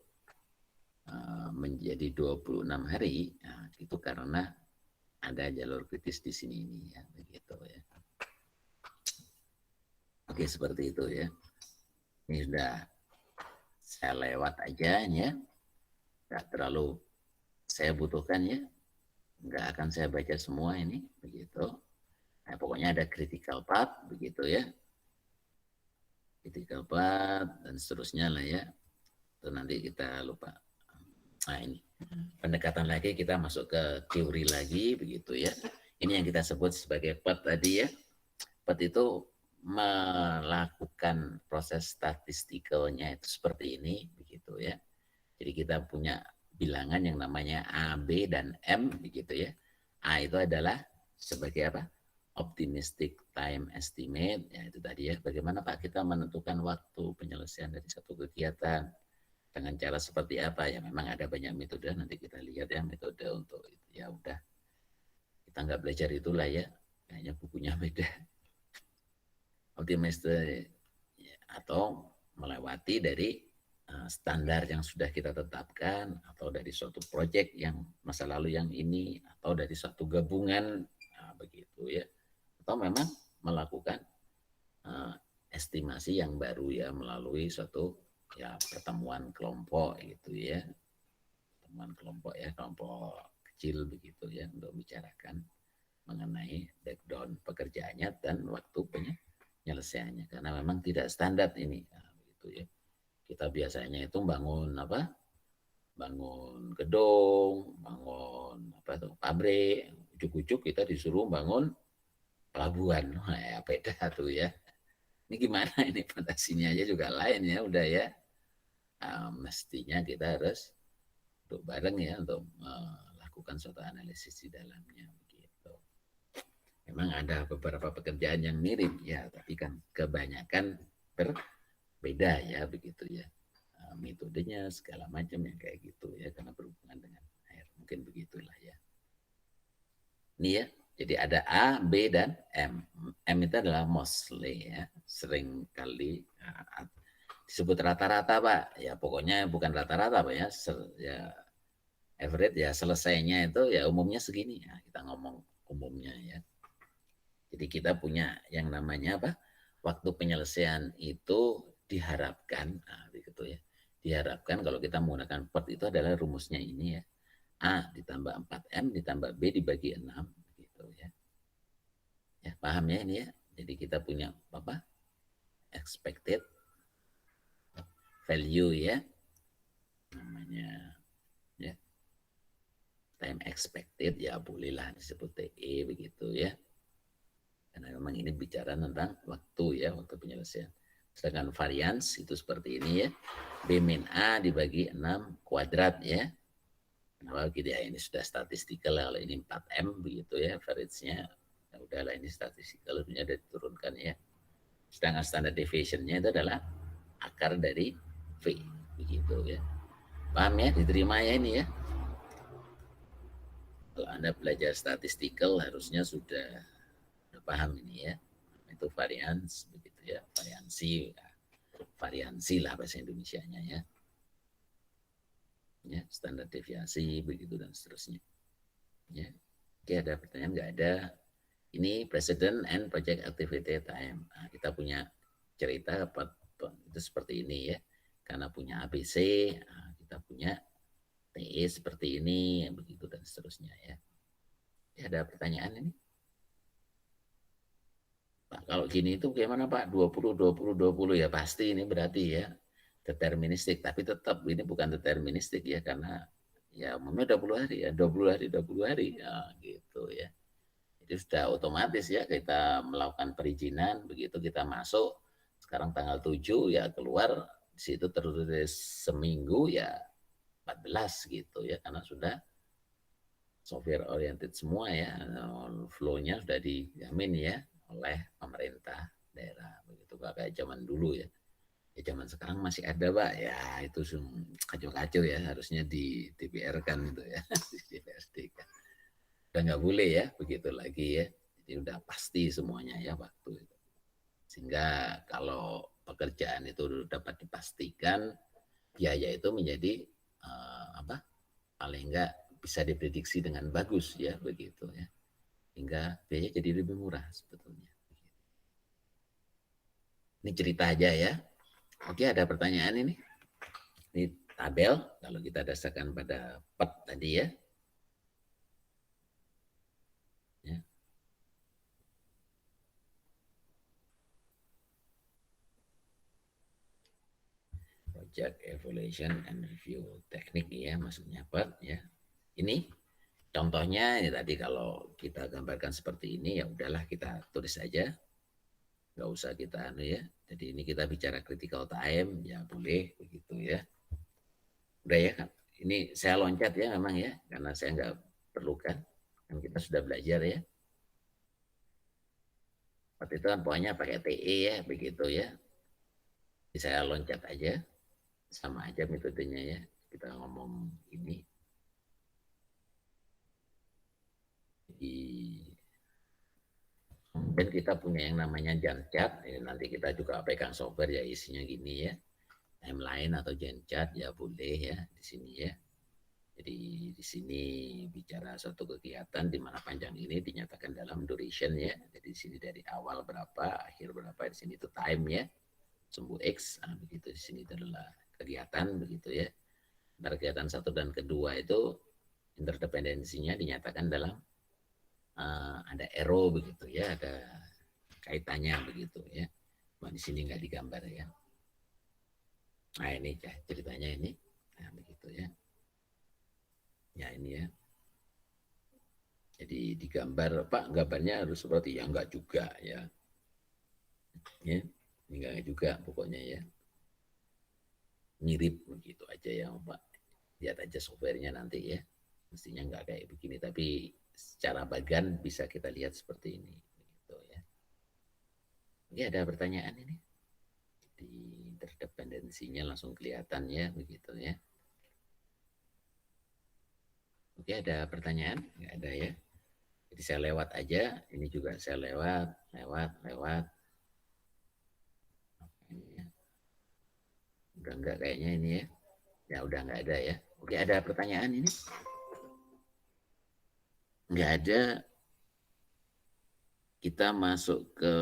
menjadi 26 hari, nah, itu karena ada jalur kritis di sini ini ya, begitu ya. Oke, seperti itu ya. Ini sudah saya lewat aja ya, nggak terlalu saya butuhkan ya, nggak akan saya baca semua ini, begitu. Nah, pokoknya ada critical path, begitu ya. Critical path dan seterusnya lah ya. Itu nanti kita lupa. Nah, ini pendekatan lagi, kita masuk ke teori lagi, begitu ya. Ini yang kita sebut sebagai path tadi ya. Path itu melakukan proses statistikalnya itu seperti ini, begitu ya. Jadi kita punya bilangan yang namanya A, B, dan M, begitu ya. A itu adalah sebagai apa? Optimistic time estimate, ya itu tadi ya. Bagaimana Pak kita menentukan waktu penyelesaian dari satu kegiatan dengan cara seperti apa ya? Memang ada banyak metode, nanti kita lihat ya metode untuk itu ya. Udah, kita nggak belajar itulah ya, kayaknya bukunya beda. Optimistic atau melewati dari standar yang sudah kita tetapkan, atau dari suatu proyek yang masa lalu yang ini, atau dari suatu gabungan, nah, begitu ya. Atau memang melakukan estimasi yang baru ya, melalui suatu ya pertemuan kelompok gitu ya. Pertemuan kelompok ya, kelompok kecil begitu ya, untuk bicarakan mengenai background pekerjaannya dan waktu penyelesaiannya, karena memang tidak standar ini, nah, begitu ya. Kita biasanya itu bangun apa? Bangun gedung, bangun apa tuh, pabrik, ujuk-ujuk kita disuruh bangun pelabuhan. Nah, ya beda tuh ya. Ini gimana ini, fantasinya aja juga lain ya, udah ya. Mestinya kita harus duduk bareng ya untuk melakukan suatu analisis di dalamnya, begitu. Memang ada beberapa pekerjaan yang mirip ya, tapi kan kebanyakan beda ya, begitu ya, metodenya segala macam yang kayak gitu ya, karena berhubungan dengan air, mungkin begitulah ya. Ini ya, jadi ada A, B, dan M. M itu adalah mostly ya, sering kali disebut rata-rata Pak, ya pokoknya bukan rata-rata Pak ya, ya average ya, selesainya itu ya umumnya segini ya, kita ngomong umumnya ya. Jadi kita punya yang namanya apa, waktu penyelesaian itu diharapkan, nah, begitu ya. Diharapkan kalau kita menggunakan PERT itu adalah rumusnya ini ya. A ditambah 4M ditambah B dibagi 6, gitu ya. Ya, paham ya ini ya? Jadi kita punya apa? Expected value ya. Namanya ya. Time expected ya bolehlah disebut TE begitu ya. Karena memang ini bicara tentang waktu ya, waktu penyelesaian. Sedangkan varians itu seperti ini ya. B min A dibagi 6 kuadrat ya. Nah, gitu ya, ini sudah statistikal kalau ini 4M begitu ya, average-nya. Ya udahlah ini statistikal, sudah diturunkan ya. Sedangkan standard deviation-nya itu adalah akar dari V begitu ya. Paham ya, diterima ya ini ya. Kalau Anda belajar statistikal harusnya sudah paham ini ya. Itu varians begitu ya, variansi lah bahasa Indonesianya ya. Ya, standar deviasi begitu dan seterusnya. Ya. Oke, ada pertanyaan? Nggak ada. Ini present and project activity time. Nah, kita punya cerita itu seperti ini ya. Karena punya ABC, nah, kita punya TE seperti ini, begitu dan seterusnya ya. Ya, ada pertanyaan ini? Pak, kalau gini itu bagaimana Pak? 20, 20, 20 ya pasti ini berarti ya deterministik. Tapi tetap ini bukan deterministik ya karena ya umumnya 20 hari ya, 20 hari, 20 hari ya, gitu ya. Jadi sudah otomatis ya kita melakukan perizinan, begitu kita masuk sekarang tanggal 7 ya keluar di situ tertulis seminggu ya 14 gitu ya karena sudah software oriented semua ya, flow-nya sudah dijamin ya oleh pemerintah daerah begitu Pak, kayak zaman dulu ya. Ya zaman sekarang masih ada Pak ya, itu kacau-kacau ya, harusnya di DPR kan itu ya di DPRD kan udah nggak boleh ya begitu lagi ya, jadi udah pasti semuanya ya waktu itu, sehingga kalau pekerjaan itu dapat dipastikan biaya itu menjadi apa paling enggak bisa diprediksi dengan bagus ya begitu ya, hingga biaya jadi lebih murah sebetulnya. Ini cerita aja ya. Oke, ada pertanyaan ini? Ini tabel kalau kita dasarkan pada PET tadi ya. Ya. Project Evaluation and Review Teknik ya, maksudnya PET ya. Ini contohnya ini tadi kalau kita gambarkan seperti ini ya udahlah kita tulis aja. Nggak usah kita ya. Jadi ini kita bicara critical time ya boleh begitu ya. Udah ya kan. Ini saya loncat ya memang ya karena saya nggak perlukan. Kan kita sudah belajar ya. Waktu itu kan pokoknya pakai TE ya begitu ya. Jadi saya loncat aja. Sama aja metodenya ya. Kita ngomong ini. Dan kita punya yang namanya Gantt chart. Nanti kita juga pegang software ya isinya gini ya. Timeline atau Gantt chart ya boleh ya di sini ya. Jadi di sini bicara suatu kegiatan di mana panjang ini dinyatakan dalam duration ya. Jadi di sini dari awal berapa, akhir berapa, di sini itu time ya. Sumbu X, nah, begitu di sini itu adalah kegiatan begitu ya. Antara kegiatan satu dan kedua itu interdependensinya dinyatakan dalam ada arrow begitu ya, ada kaitannya begitu ya. Cuma di sini nggak digambar ya. Nah ini ya ceritanya ini, nah begitu ya. Ya ini ya. Jadi digambar Pak, gambarnya harus seperti ya enggak juga ya. Ya, enggak juga pokoknya ya. Mirip begitu aja ya Pak. Lihat aja softwarenya nanti ya. Mestinya enggak kayak begini tapi secara bagian bisa kita lihat seperti ini begitu ya. Ini ada pertanyaan ini. Di interdependensinya langsung kelihatan ya begitu ya. Oke, ada pertanyaan? Enggak ada ya. Jadi saya lewat aja, ini juga saya lewat. Udah enggak kayaknya ini ya. Ya udah enggak ada ya. Oke, ada pertanyaan ini? Enggak ada. Kita masuk ke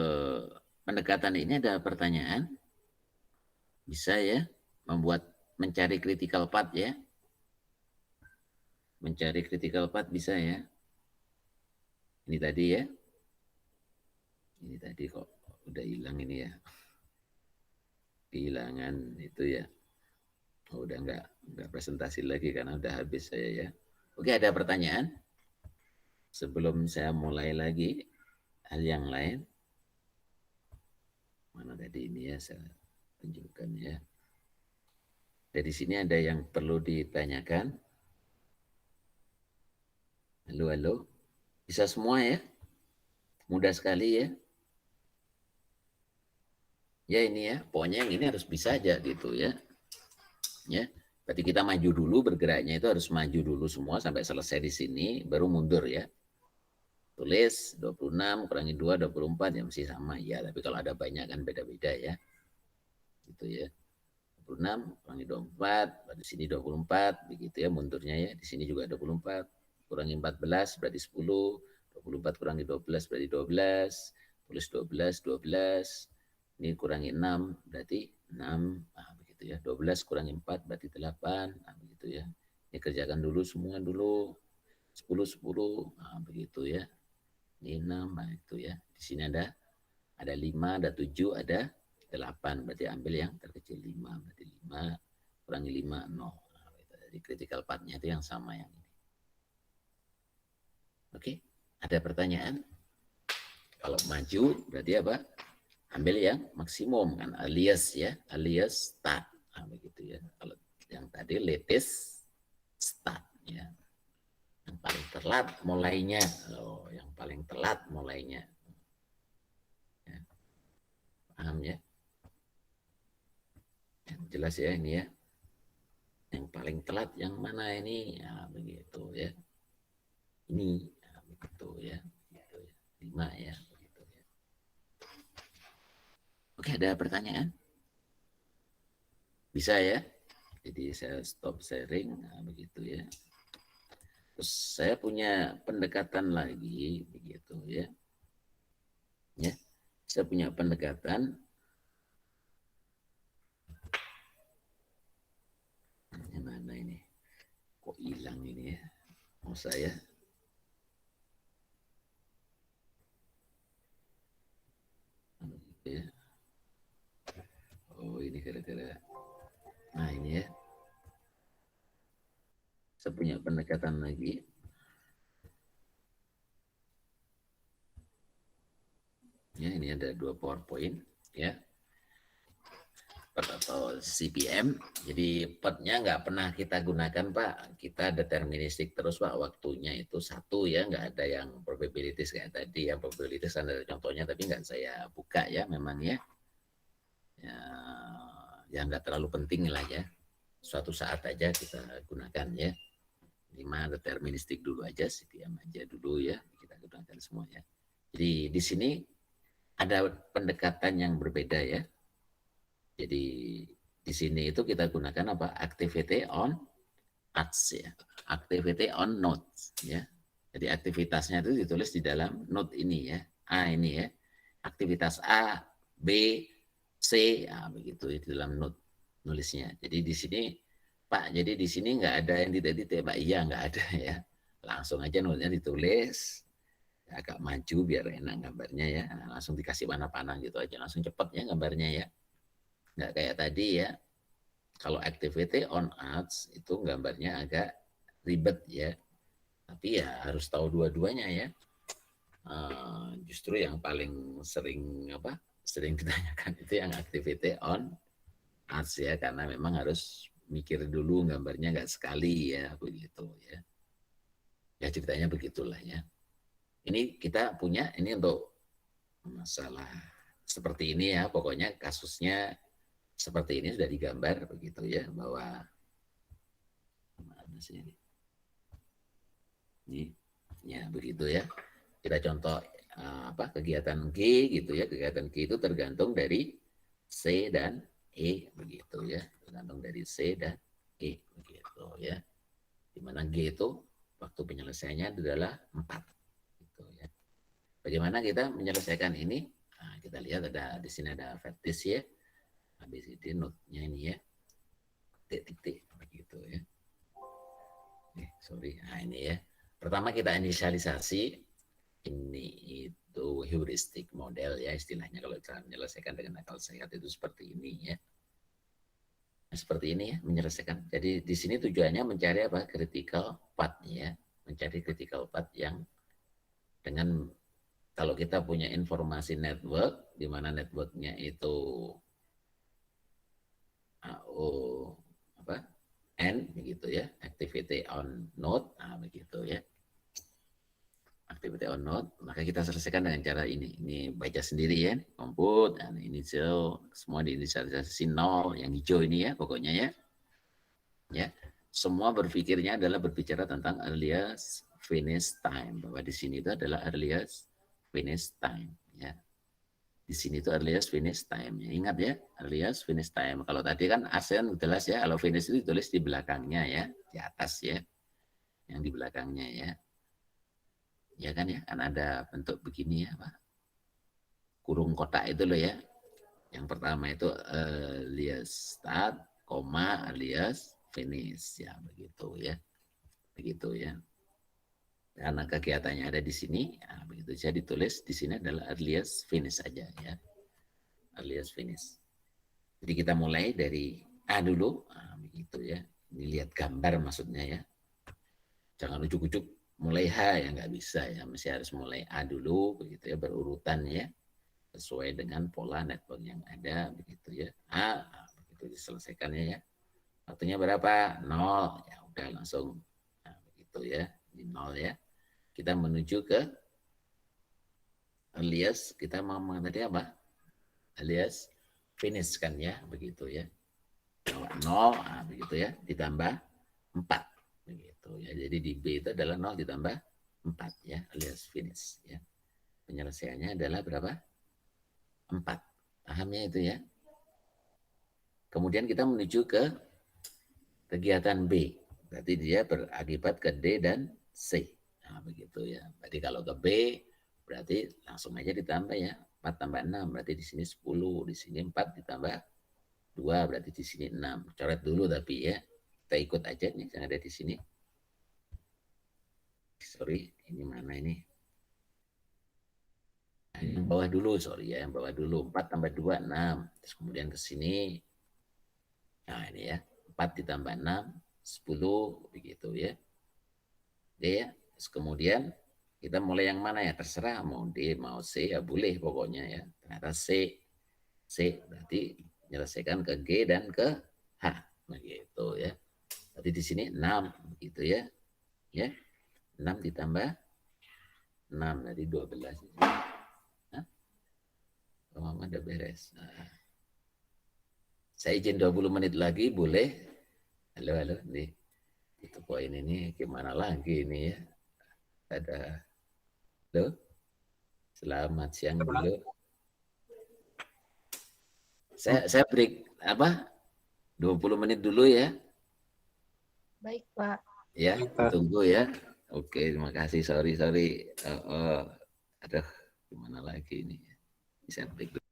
pendekatan ini, ada pertanyaan? Bisa ya, mencari critical path ya. Mencari critical path bisa ya. Ini tadi ya. Ini tadi kok udah hilang ini ya. Kehilangan itu ya. Oh, udah nggak presentasi lagi karena udah habis saya ya. Oke, ada pertanyaan? Sebelum saya mulai lagi hal yang lain. Mana tadi ini ya, saya tunjukkan ya. Dari sini ada yang perlu ditanyakan? Halo, halo. Bisa semua ya? Mudah sekali ya. Ya ini ya, pokoknya yang ini harus bisa aja gitu ya. Ya, berarti kita maju dulu, bergeraknya itu harus maju dulu semua sampai selesai di sini, baru mundur ya. Tulis 26 kurangi 2, 24 ya mesti sama ya, tapi kalau ada banyak kan beda-beda ya. Gitu ya. 26 kurangi 24, di sini 24, begitu ya mundurnya ya. Di sini juga 24, kurangi 14 berarti 10, 24 kurangi 12 berarti 12, tulis 12, 12, ini kurangi 6 berarti 6, nah, begitu ya. 12 kurangi 4 berarti 8, nah, begitu ya. Ini kerjakan dulu semua dulu, 10, 10, nah, begitu ya. Ini 6, nah itu ya. Di sini ada 5, ada 7, ada 8, berarti ambil yang terkecil 5, berarti 5 kurangi 5, 0. Nah, jadi critical part-nya itu yang sama yang ini. Oke, ada pertanyaan? Kalau maju berarti apa? Ambil yang maksimum kan, alias ya, alias start. Nah, begitu ya. Kalau yang tadi latest start ya. Yang paling telat mulainya. Oh, yang paling telat mulainya. Ya. Paham ya? Jelas ya ini ya. Yang paling telat yang mana ini? Ya, begitu ya. Ini ya, begitu ya. Begitu ya. 5 ya, begitu ya. Oke, ada pertanyaan? Bisa ya? Jadi saya stop sharing, nah, begitu ya. Terus saya punya pendekatan lagi, begitu ya. Ya, saya punya pendekatan. Yang mana ini? Kok hilang ini ya? Mau saya? Ya. Oh ini gara-gara. Nah ini ya. Saya punya pendekatan lagi. Ya, ini ada 2 PowerPoint ya. PET atau CPM. Jadi PET-nya nggak pernah kita gunakan Pak. Kita deterministik terus Pak. Waktunya itu 1 ya. Nggak ada yang probabilities kayak tadi. Yang probabilities ada contohnya tapi nggak saya buka ya memang ya. Ya nggak terlalu penting lah ya. Suatu saat aja kita gunakan ya. 5 deterministik dulu aja. CPM aja dulu ya. Kita gunakan semua ya. Jadi di sini ada pendekatan yang berbeda ya. Jadi di sini itu kita gunakan apa? Activity on arts ya. Activity on notes ya. Jadi aktivitasnya itu ditulis di dalam note ini ya. A ini ya. Aktivitas A, B, C, ya, begitu di dalam note nulisnya. Jadi di sini Pak, jadi di sini nggak ada yang titik-titik Pak. Iya nggak ada ya. Langsung aja note-nya ditulis. Agak maju biar enak gambarnya ya. Langsung dikasih panah-panah gitu aja. Langsung cepet ya gambarnya ya. Nggak kayak tadi ya. Kalau activity on arts itu gambarnya agak ribet ya. Tapi ya harus tahu dua-duanya ya. Justru yang paling sering sering ditanyakan itu yang activity on arts ya. Karena memang harus mikir dulu gambarnya nggak sekali ya. Begitu ya. Ya ceritanya begitulah ya. Ini kita punya ini untuk masalah seperti ini ya. Pokoknya kasusnya seperti ini sudah digambar begitu ya bahwa mana sih ini ya begitu ya kita contoh kegiatan G gitu ya kegiatan G itu tergantung dari C dan E begitu ya tergantung dari C dan E begitu ya dimana G itu waktu penyelesaiannya adalah 4 gitu ya bagaimana kita menyelesaikan ini nah, kita lihat ada di sini ada vertis ya ABCD note-nya ini ya titik-titik begitu ya. Sorry, nah ini ya. Pertama kita inisialisasi ini itu heuristik model ya istilahnya kalau cara menyelesaikan dengan akal sehat itu seperti ini ya. Seperti ini ya menyelesaikan. Jadi di sini tujuannya mencari apa? Critical path ya, mencari critical path yang dengan kalau kita punya informasi network di mana networknya itu apa? N begitu ya, activity on node, nah begitu ya. Activity on node, maka kita selesaikan dengan cara ini. Ini baca sendiri ya, compute, dan initial, semua diinisialisasi 0, yang hijau ini ya, pokoknya ya. Ya, semua berpikirnya adalah berbicara tentang earliest finish time. Bahwa di sini itu adalah earliest finish time. Ya, di sini itu earliest finish time. Ya, ingat ya, earliest finish time. Kalau tadi kan ASEAN jelas ya, kalau finish itu ditulis di belakangnya ya, di atas ya, yang di belakangnya ya. Ya kan ya, kan ada bentuk begini ya, Pak. Kurung kotak itu loh ya. Yang pertama itu alias start, koma, alias finish ya, begitu ya. Begitu ya. Karena kegiatannya ada di sini, ya, begitu saja ditulis di sini adalah alias finish saja ya. Alias finish. Jadi kita mulai dari A dulu, nah, begitu ya. Ini lihat gambar maksudnya ya. Jangan ujuk-ujuk mulai H ya nggak bisa ya, mesti harus mulai A dulu begitu ya, berurutan ya, sesuai dengan pola network yang ada begitu ya. Begitu diselesaikannya ya. Waktunya berapa? 0. Ya udah langsung. Nah, begitu ya. Di 0 ya. Kita menuju ke alias, kita mau tadi apa? Alias finish kan ya, begitu ya. 0, begitu ya, ditambah 4. Begitu ya. Jadi di B itu adalah 0 ditambah 4 ya, alias finish ya. Penyelesaiannya adalah berapa? 4. Pahamnya itu ya. Kemudian kita menuju ke kegiatan B. Berarti dia berakibat ke D dan C. Nah, begitu ya. Berarti kalau ke B berarti langsung aja ditambah ya. 4 tambah 6 berarti di sini 10, di sini 4 ditambah 2 berarti di sini 6. Coret dulu tapi ya. Kita ikut aja nih yang ada di sini. Sorry, ini mana ini? Yang bawah dulu, sorry ya, yang bawah dulu. 4 tambah 2, 6. Terus kemudian ke sini. Nah ini ya, 4 ditambah 6, 10, begitu ya. D ya. Terus kemudian kita mulai yang mana ya? Terserah, mau D, mau C, ya boleh pokoknya ya. Ternyata C. C berarti menyelesaikan ke G dan ke H. Begitu ya. Berarti di sini 6, begitu ya. Ya. 6 ditambah 6, jadi 12. Oh, ada beres. Nah. Saya izin 20 menit lagi, boleh? Halo, nih. Itu poin ini gimana lagi ini ya? Ada, halo? Selamat siang dulu. Saya break, apa? 20 menit dulu ya. Baik, Pak. Ya, tunggu ya. Oke, terima kasih. Sorry. Aduh, gimana lagi ini? Bisa break dulu.